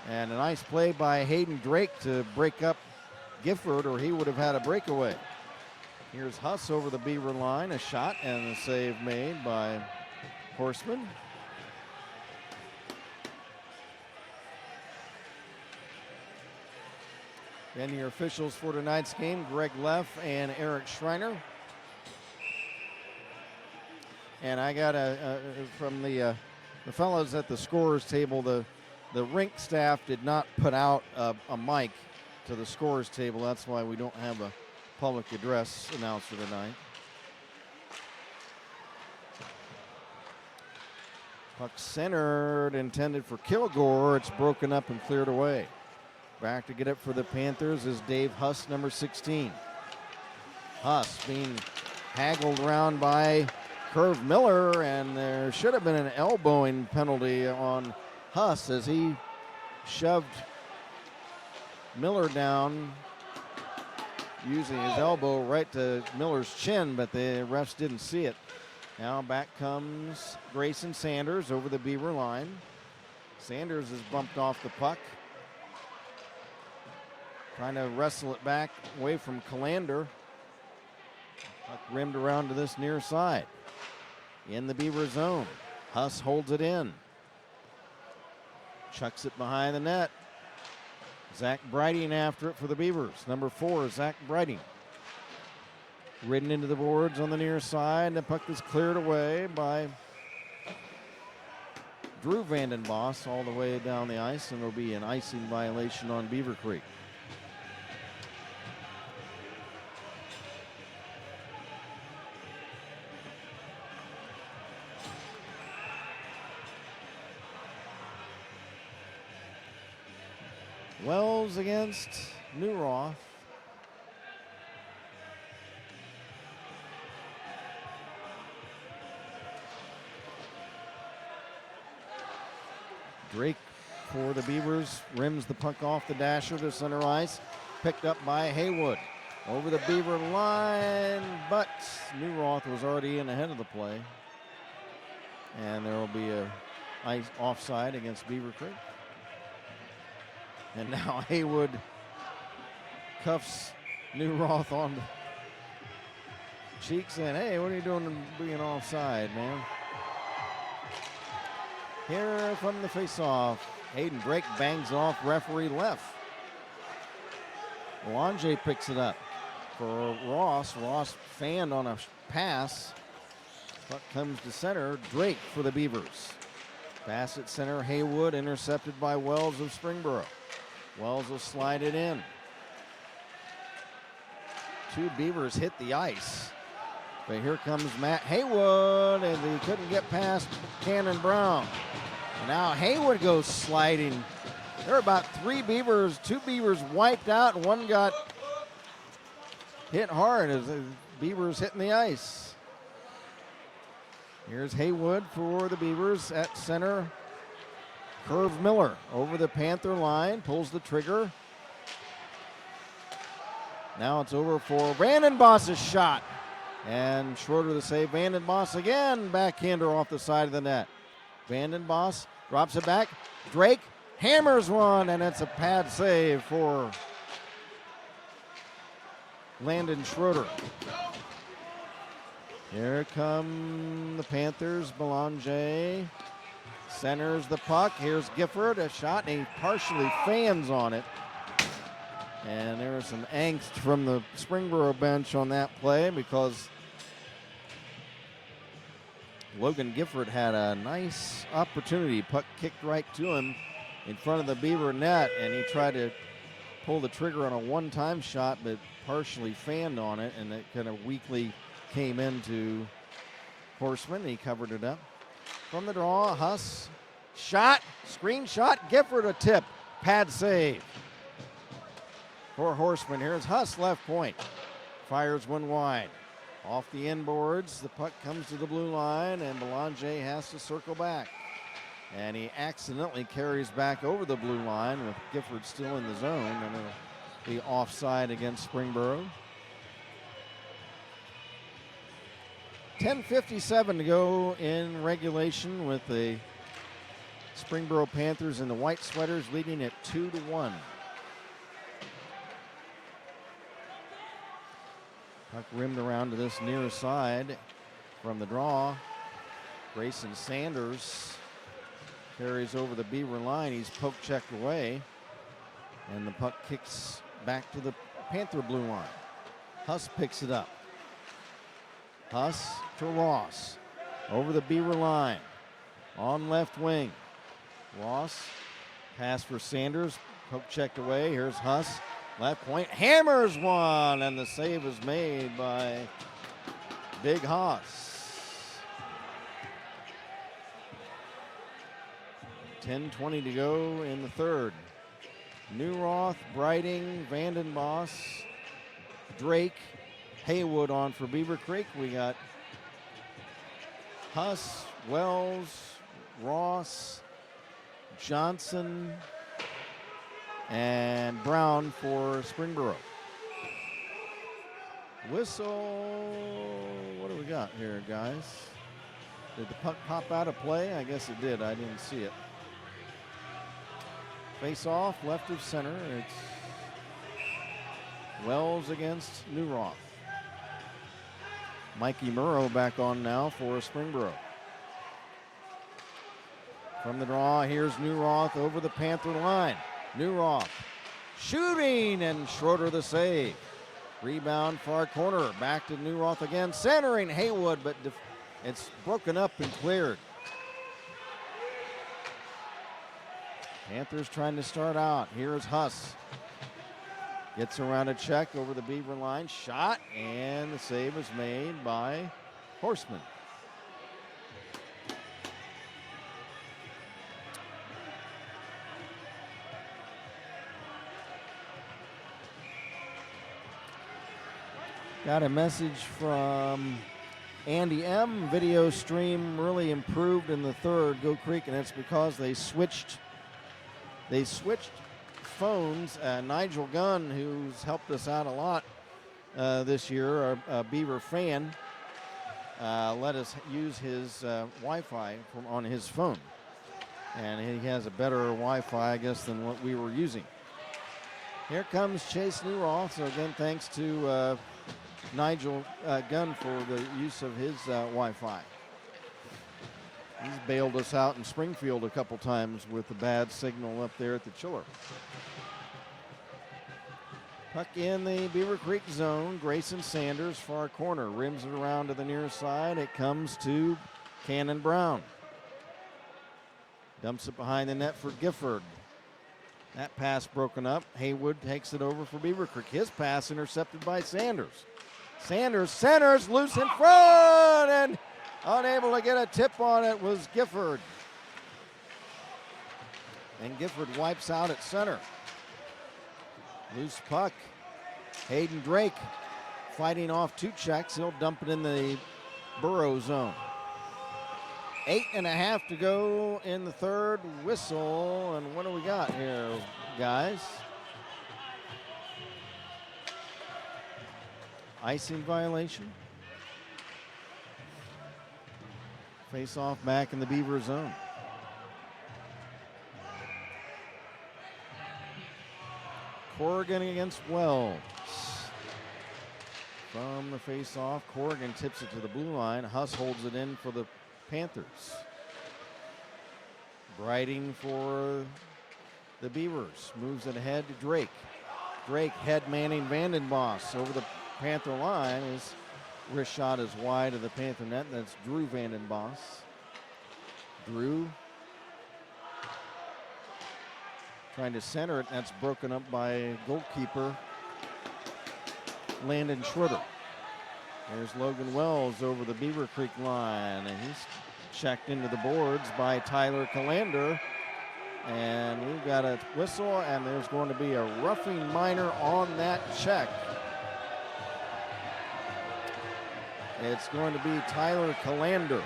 And a nice play by Hayden Drake to break up Gifford, or he would have had a breakaway. Here's Huss over the Beaver line, a shot and a save made by Horseman. Then your officials for tonight's game, Greg Leff and Eric Schreiner. And I got from the fellows at the scorers table, the rink staff did not put out a mic to the scorers table. That's why we don't have a public address announcer tonight. Puck centered, intended for Kilgore. It's broken up and cleared away. Back to get it for the Panthers is Dave Huss, number 16. Huss being haggled around by Curve Miller, and there should have been an elbowing penalty on Huss as he shoved Miller down using his elbow right to Miller's chin, but the refs didn't see it. Now back comes Grayson Sanders over the Beaver line. Sanders has bumped off the puck, trying to wrestle it back away from Calander. Puck rimmed around to this near side. In the Beaver zone. Huss holds it in. Chucks it behind the net. Zach Brighting after it for the Beavers. Number 4, Zach Brighting. Ridden into the boards on the near side. The puck is cleared away by Drew Vandenboss all the way down the ice, and there will be an icing violation on Beaver Creek. Wells against Newroth. Drake for the Beavers rims the puck off the dasher to center ice. Picked up by Haywood. Over the Beaver line, but Newroth was already in ahead of the play. And there will be a ice offside against Beaver Creek. And now Haywood cuffs Newroth on the cheek saying, hey, what are you doing being offside, man? Here from the faceoff, Hayden Drake bangs off referee Leff. Lange picks it up for Ross. Ross fanned on a pass. Puck comes to center. Drake for the Beavers. Pass at center. Haywood intercepted by Wells of Springboro. Wells will slide it in. 2 Beavers hit the ice. But here comes Matt Haywood, and he couldn't get past Cannon Brown. And now Haywood goes sliding. There are about 3 Beavers, 2 Beavers wiped out, and 1 got hit hard as the Beavers hitting the ice. Here's Haywood for the Beavers at center. Curve Miller over the Panther line, pulls the trigger. Now it's over for Vandenboss's shot. And Schroeder the save. Vandenboss again, backhander off the side of the net. Vandenboss drops it back. Drake hammers one, and it's a pad save for Landon Schroeder. Here come the Panthers. Belanger centers the puck. Here's Gifford, a shot, and he partially fans on it. And there was some angst from the Springboro bench on that play because Logan Gifford had a nice opportunity. Puck kicked right to him in front of the Beaver net, and he tried to pull the trigger on a one-time shot, but partially fanned on it, and it kind of weakly came into Horseman. He covered it up. From the draw, Huss, shot, screen shot, Gifford a tip, pad save for Horseman. Here's Huss, left point, fires one wide. Off the inboards, the puck comes to the blue line, and Belanger has to circle back. And he accidentally carries back over the blue line with Gifford still in the zone, and it'll be offside against Springboro. 10:57 to go in regulation with the Springboro Panthers and the White Sweaters leading at 2-1. Puck rimmed around to this near side from the draw. Grayson Sanders carries over the Beaver line. He's poke checked away. And the puck kicks back to the Panther blue line. Huss picks it up. Huss to Ross. Over the Beaver line. On left wing. Ross. Pass for Sanders. Poke checked away. Here's Huss. Left point. Hammers one. And the save is made by Big Huss. 10:20 to go in the third. Newroth, Brighting, Vandenboss, Drake, Haywood on for Beaver Creek. We got Huss, Wells, Ross, Johnson, and Brown for Springboro. Whistle. What do we got here, guys? Did the puck pop out of play? I guess it did. I didn't see it. Face off, left of center. It's Wells against Newroth. Mikey Murrow back on now for Springboro. From the draw, here's Newroth over the Panther line. Newroth shooting, and Schroeder the save. Rebound far corner, back to Newroth again. Centering Haywood, but it's broken up and cleared. Panthers trying to start out. Here's Huss. Gets around a check over the Beaver line. Shot, and the save is made by Horseman. Got a message from Andy M. Video stream really improved in the third. Go Creek, and it's because they switched phones. Nigel Gunn, who's helped us out a lot this year, a Beaver fan, let us use his Wi-Fi on his phone. And he has a better Wi-Fi, I guess, than what we were using. Here comes Chase Newroth. So again, thanks to Nigel Gunn for the use of his Wi-Fi. He's bailed us out in Springfield a couple times with the bad signal up there at the chiller. Puck in the Beaver Creek zone. Grayson Sanders, far corner, rims it around to the near side. It comes to Cannon Brown. Dumps it behind the net for Gifford. That pass broken up. Haywood takes it over for Beaver Creek. His pass intercepted by Sanders. Sanders centers, loose in front, and unable to get a tip on it was Gifford. And Gifford wipes out at center. Loose puck. Hayden Drake fighting off two checks. He'll dump it in the Boro zone. 8.5 to go in the third. Whistle, and what do we got here, guys? Icing violation. Face off back in the Beaver zone. Corrigan against Wells. From the face off, Corrigan tips it to the blue line. Huss holds it in for the Panthers. Brighting for the Beavers. Moves it ahead to Drake. Drake head manning Vandenboss over the Panther line. His wrist shot is wide of the Panther net. That's Drew Vandenboss. Drew trying to center it. That's broken up by goalkeeper Landon Schroeder. There's Logan Wells over the Beaver Creek line, and he's checked into the boards by Tyler Calander. And we've got a whistle, and there's going to be a roughing minor on that check. It's going to be Tyler Calander.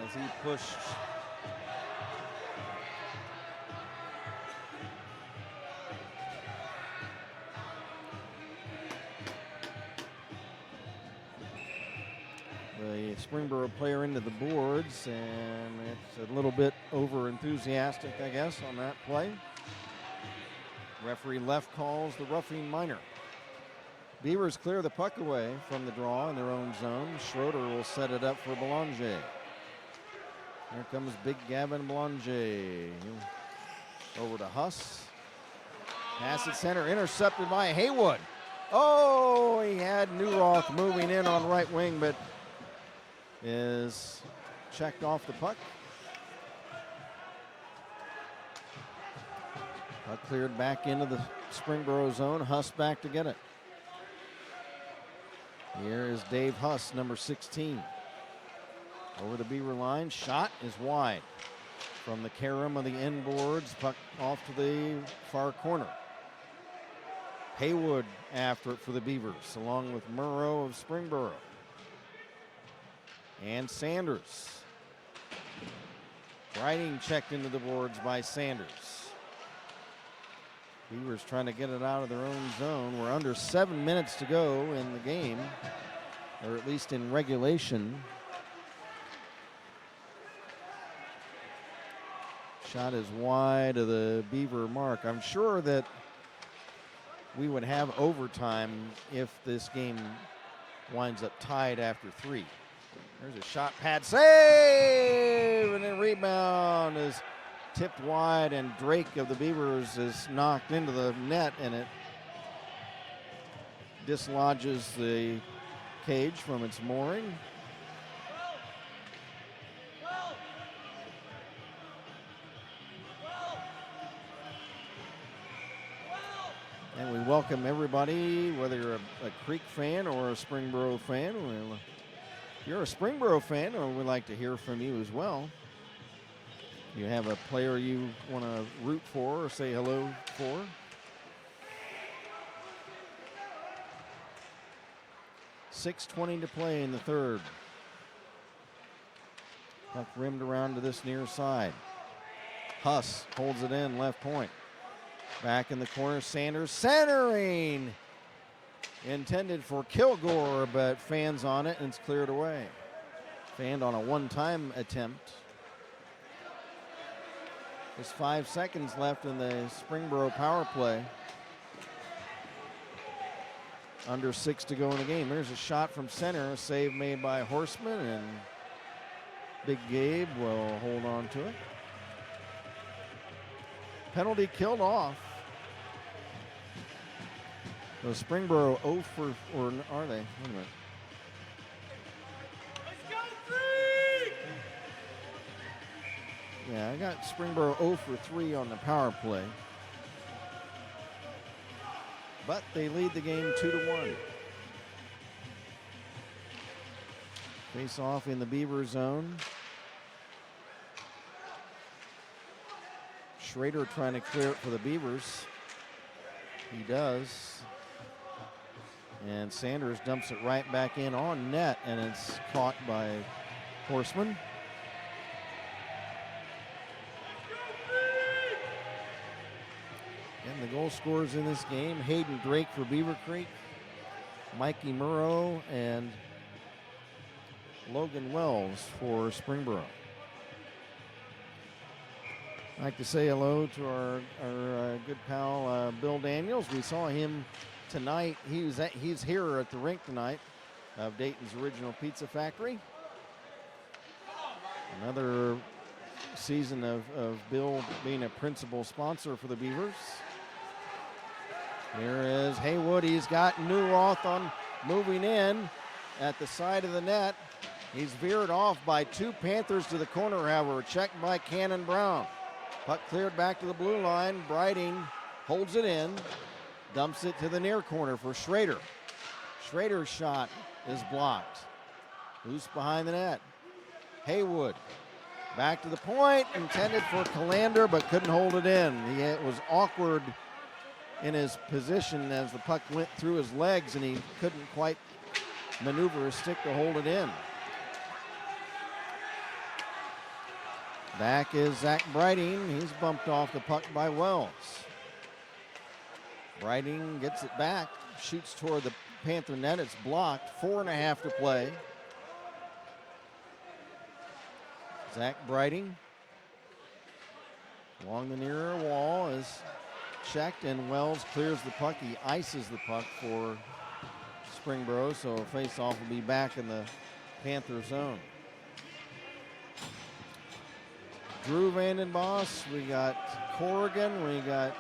As he pushed the Springboro player into the boards, and it's a little bit over enthusiastic, I guess, on that play. Referee left calls the roughing minor. Beavers clear the puck away from the draw in their own zone. Schroeder will set it up for Belanger. Here comes big Gavin Belanger. Over to Huss. Pass at center, intercepted by Haywood. Oh, he had Newroth moving in on right wing, but is checked off the puck. Puck cleared back into the Springboro zone. Huss back to get it. Here is Dave Huss, number 16. Over the Beaver line, shot is wide. From the carom of the inboards, puck off to the far corner. Haywood after it for the Beavers, along with Murrow of Springboro. And Sanders. Riding checked into the boards by Sanders. Beavers trying to get it out of their own zone. We're under 7 minutes to go in the game, or at least in regulation. Shot is wide of the Beaver mark. I'm sure that we would have overtime if this game winds up tied after 3. There's a shot, pad save, and then rebound is tipped wide, and Drake of the Beavers is knocked into the net, and it dislodges the cage from its mooring. And we welcome everybody, whether you're a Creek fan or a Springboro fan. Well, if you're a Springboro fan, we'd like to hear from you as well. You have a player you want to root for or say hello for. .6:20 to play in the third. Puck rimmed around to this near side. Huss holds it in, left point. Back in the corner, Sanders centering. Intended for Kilgore, but fans on it, and it's cleared away. Fanned on a one-time attempt. There's 5 seconds left in the Springboro power play. Under 6 to go in the game. There's a shot from center, a save made by Horseman, and Big Gabe will hold on to it. Penalty killed off. So Springboro 0 for, or are they? Wait a minute. Let's go, Creek! Yeah, I got Springboro 0 for 3 on the power play. But they lead the game 2-1. Face off in the Beaver zone. Schrader trying to clear it for the Beavers. He does. And Sanders dumps it right back in on net, and it's caught by Horseman. And the goal scorers in this game, Hayden Drake for Beaver Creek, Mikey Murrow, and Logan Wells for Springboro. I'd like to say hello to our good pal Bill Daniels. We saw him tonight. He's here at the rink tonight of Dayton's Original Pizza Factory. Another season of Bill being a principal sponsor for the Beavers. Here is Haywood. He's got Newroth on moving in at the side of the net. He's veered off by 2 Panthers to the corner, however, checked by Cannon Brown. Puck cleared back to the blue line. Briding holds it in, dumps it to the near corner for Schrader. Schrader's shot is blocked. Loose behind the net. Haywood back to the point, intended for Calander, but couldn't hold it in. He was awkward in his position as the puck went through his legs, and he couldn't quite maneuver his stick to hold it in. Back is Zach Briding. He's bumped off the puck by Wells. Briding gets it back, shoots toward the Panther net. It's blocked. 4.5 to play. Zach Briding along the nearer wall is checked, and Wells clears the puck. He ices the puck for Springboro, so face-off will be back in the Panther zone. Drew Vandenboss, we got Corrigan, we got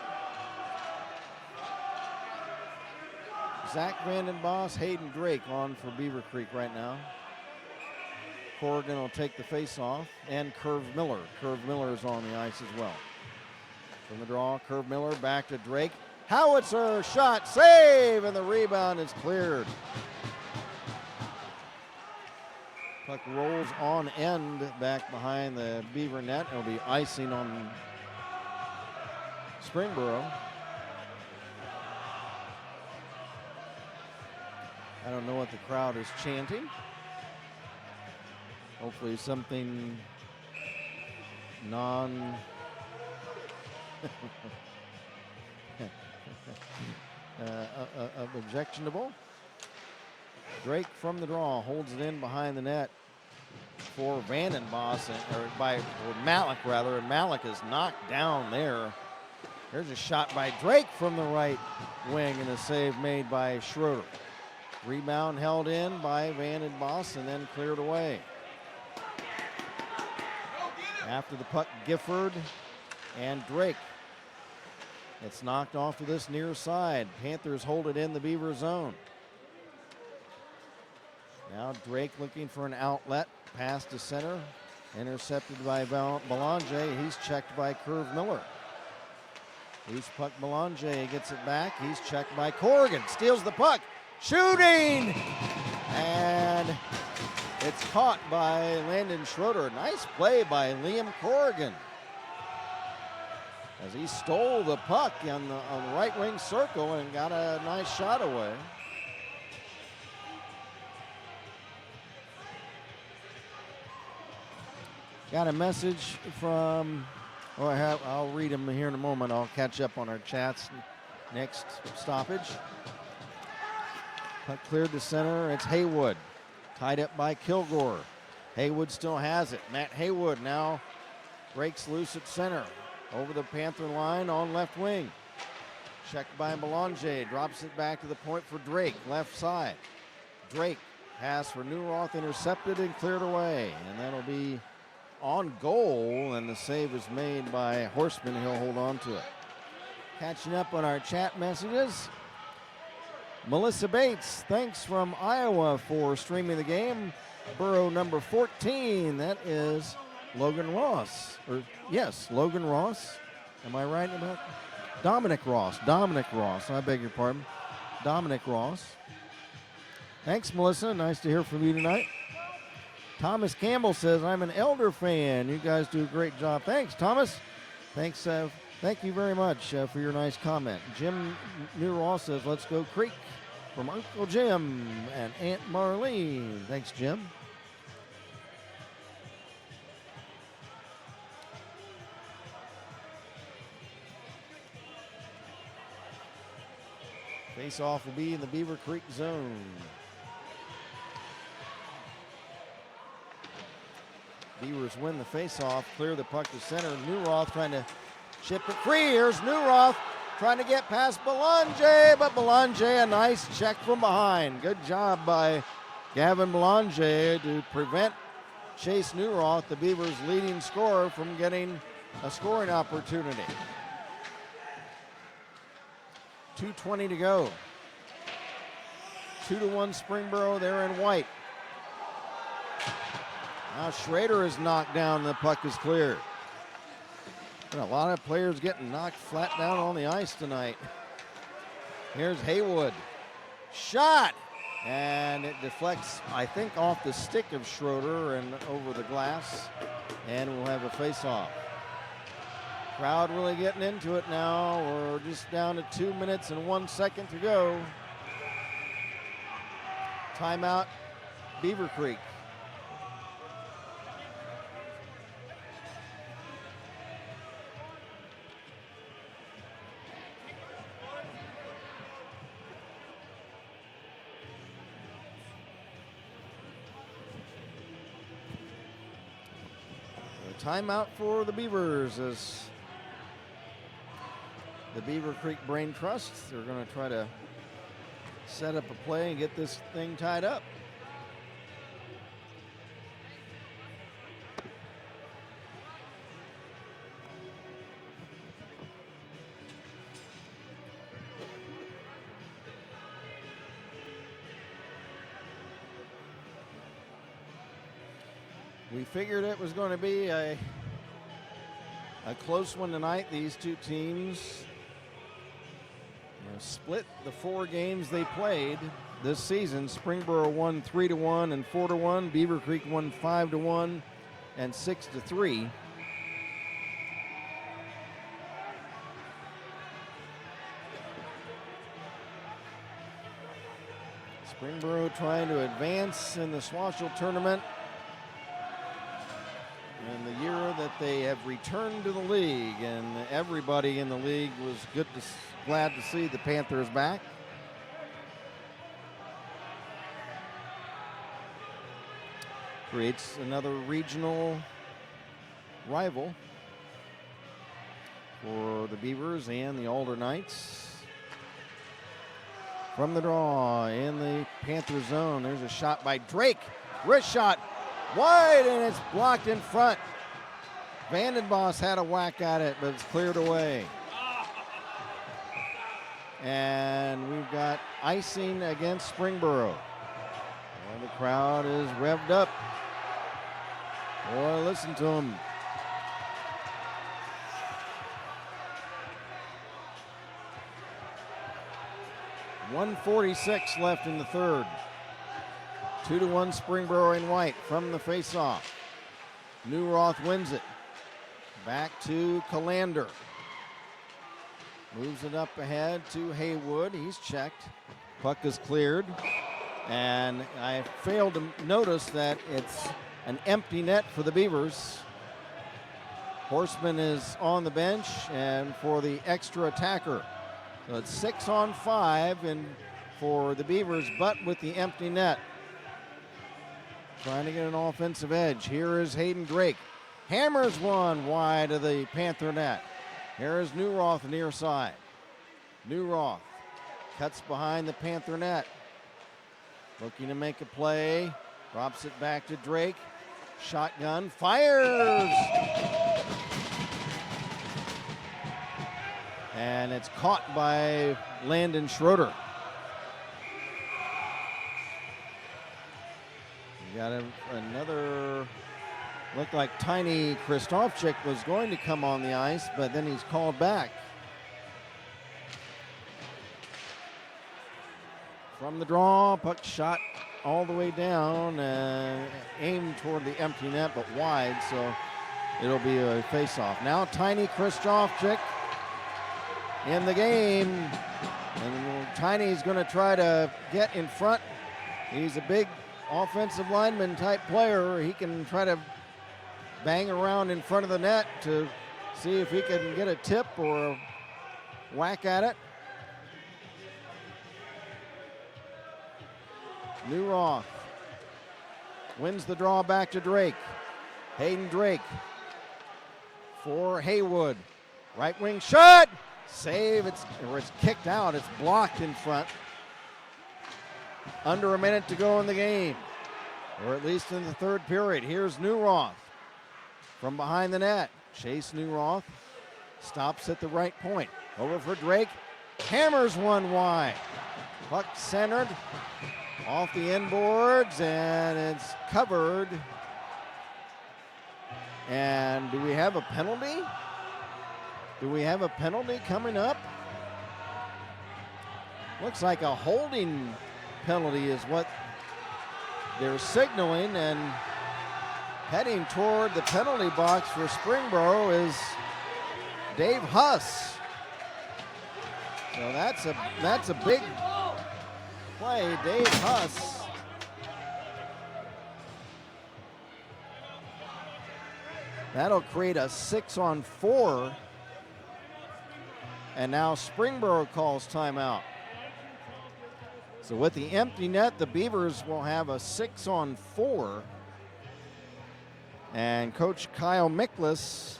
Zach Vandenboss, Hayden Drake on for Beaver Creek right now. Corrigan will take the face-off, and Curve Miller. Curve Miller is on the ice as well. From the draw, Curve Miller back to Drake. Howitzer shot, save, and the rebound is cleared. Puck rolls on end back behind the Beaver net. It'll be icing on Springboro. I don't know what the crowd is chanting. Hopefully something non objectionable. Drake from the draw holds it in behind the net for Vandenboss, or Malik rather, and Malik is knocked down there. There's a shot by Drake from the right wing and a save made by Schroeder. Rebound held in by Vandenboss and then cleared away. After the puck, Gifford and Drake. It's knocked off to this near side. Panthers hold it in the Beaver zone. Now Drake looking for an outlet. Pass to center. Intercepted by Belanger. He's checked by Curve Miller. Loose puck, Belanger gets it back. He's checked by Corrigan. Steals the puck. Shooting! And it's caught by Landon Schroeder. Nice play by Liam Corrigan, as he stole the puck on the right wing circle and got a nice shot away. Got a message from, I'll read them here in a moment. I'll catch up on our chats next stoppage. Puck cleared to center. It's Haywood. Tied up by Kilgore. Haywood still has it. Matt Haywood now breaks loose at center. Over the Panther line on left wing. Checked by Belanger. Drops it back to the point for Drake. Left side. Drake. Pass for Newroth. Intercepted and cleared away. And that'll be on goal. And the save is made by Horseman. He'll hold on to it. Catching up on our chat messages. Melissa Bates, thanks from Iowa for streaming the game. Boro number 14, that is Logan Ross. Yes, Logan Ross. Am I right about that? Dominic Ross, I beg your pardon. Dominic Ross. Thanks, Melissa. Nice to hear from you tonight. Thomas Campbell says, I'm an Elder fan. You guys do a great job. Thanks, Thomas. Thanks. Thank you very much for your nice comment. Jim Newross says, let's go Creek, from Uncle Jim and Aunt Marlene. Thanks, Jim. Face-off will be in the Beaver Creek zone. Beavers win the face-off, clear the puck to center. Newroth trying to chip it free. Here's Newroth trying to get past Belanger, but Belanger, a nice check from behind. Good job by Gavin Belanger to prevent Chase Newroth, the Beavers' leading scorer, from getting a scoring opportunity. 2:20 to go. 2-1 Springboro. They're in white. Now Schrader is knocked down. The puck is cleared. And a lot of players getting knocked flat down on the ice tonight. Here's Haywood. Shot! And it deflects, I think, off the stick of Schroeder and over the glass. And we'll have a face-off. Crowd really getting into it now. We're just down to 2 minutes and 1 second to go. Timeout, Beaver Creek. Timeout for the Beavers as the Beaver Creek Brain Trust, they're going to try to set up a play and get this thing tied up. We figured it was going to be a close one tonight. These two teams split the 4 games they played this season. Springboro won 3-1 and 4-1. Beaver Creek won 5-1 and 6-3. Springboro trying to advance in the Swashel tournament. And the year that they have returned to the league, and everybody in the league was glad to see the Panthers back. Creates another regional rival for the Beavers and the Alder Knights. From the draw in the Panther zone, there's a shot by Drake. Wrist shot. Wide, and it's blocked in front. Vandenbos had a whack at it, but it's cleared away. And we've got icing against Springboro. And the crowd is revved up. Boy, listen to them. .146 left in the third. 2-1 Springboro in white from the faceoff. Newroth wins it. Back to Calander. Moves it up ahead to Haywood. He's checked. Puck is cleared. And I failed to notice that it's an empty net for the Beavers. Horseman is on the bench and for the extra attacker. So it's 6-on-5 and for the Beavers, but with the empty net. Trying to get an offensive edge. Here is Hayden Drake. Hammers one wide of the Panther net. Here is Newroth near side. Newroth cuts behind the Panther net. Looking to make a play. Drops it back to Drake. Shotgun. Fires! And it's caught by Landon Schroeder. We got another, looked like Tiny Kristofchik was going to come on the ice, but then he's called back. From the draw, puck shot all the way down, aimed toward the empty net, but wide, so it'll be a face-off. Now Tiny Kristofchik in the game, and Tiny's going to try to get in front. He's a big offensive lineman type player. He can try to bang around in front of the net to see if he can get a tip or a whack at it. Newroth wins the draw back to Drake. Hayden Drake for Haywood. Right wing shot. Save. It's kicked out. It's blocked in front. Under a minute to go in the game, or at least in the third period. Here's Newroth from behind the net. Chase Newroth stops at the right point. Over for Drake. Hammers one wide. Puck centered off the inboards, and it's covered. And do we have a penalty? Do we have a penalty coming up? Looks like a holding penalty is what they're signaling, and heading toward the penalty box for Springboro is Dave Huss. So that's a big play. Dave Huss that'll create a 6-on-4, and now Springboro calls timeout. So with the empty net, the Beavers will have a 6-on-4. And Coach Kyle Miklas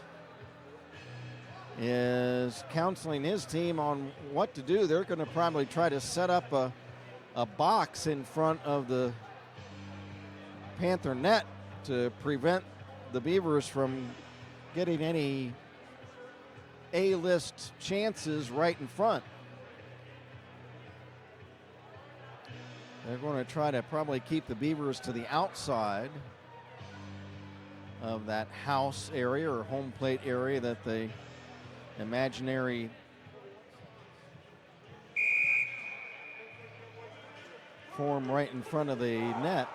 is counseling his team on what to do. They're going to probably try to set up a a box in front of the Panther net to prevent the Beavers from getting any A-list chances right in front. They're going to try to probably keep the Beavers to the outside of that house area or home plate area that the imaginary form right in front of the net.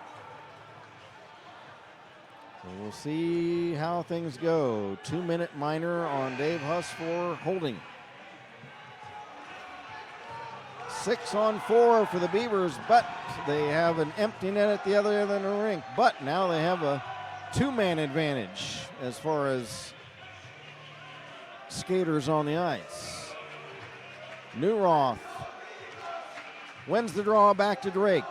So we'll see how things go. 2-minute minor on Dave Huss for holding. 6-on-4 for the Beavers, but they have an empty net at the other end of the rink. But now they have a 2-man advantage as far as skaters on the ice. Newroth wins the draw back to Drake.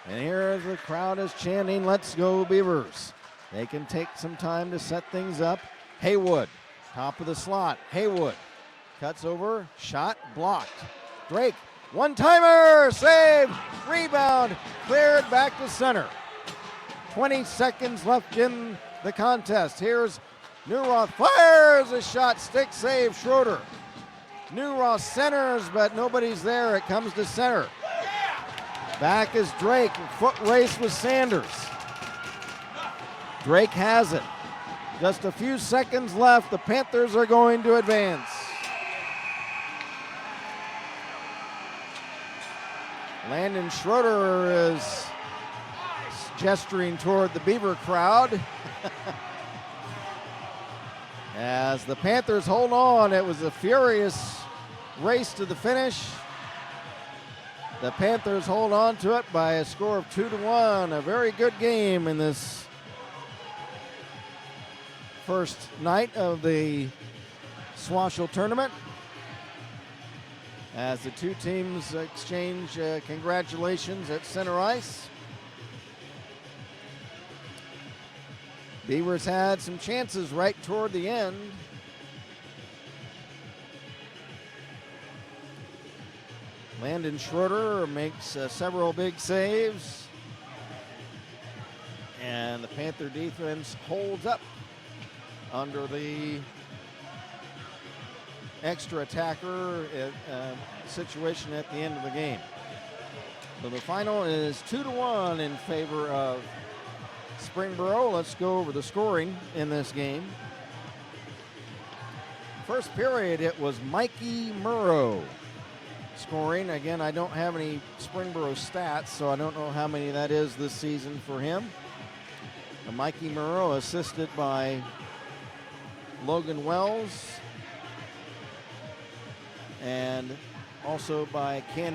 And here the crowd is chanting, "Let's go Beavers." They can take some time to set things up. Haywood, top of the slot. Haywood cuts over, shot blocked. Drake, one-timer, save, rebound, cleared back to center. 20 seconds left in the contest. Here's Newroth, fires a shot, stick save, Schroeder. Newroth centers, but nobody's there. It comes to center. Back is Drake, foot race with Sanders. Drake has it. Just a few seconds left. The Panthers are going to advance. Landon Schroeder is gesturing toward the Beaver crowd. As the Panthers hold on, it was a furious race to the finish. The Panthers hold on to it by a score of 2-1. A very good game in this first night of the Swashel tournament, as the two teams exchange congratulations at center ice. Beavers had some chances right toward the end. Landon Schroeder makes several big saves, and the Panther defense holds up under the extra attacker situation at the end of the game. So the final is 2-1 in favor of Springboro. Let's go over the scoring in this game. First period, it was Mikey Murrow scoring. Again, I don't have any Springboro stats, so I don't know how many that is this season for him. Mikey Murrow assisted by Logan Wells and also by Cannon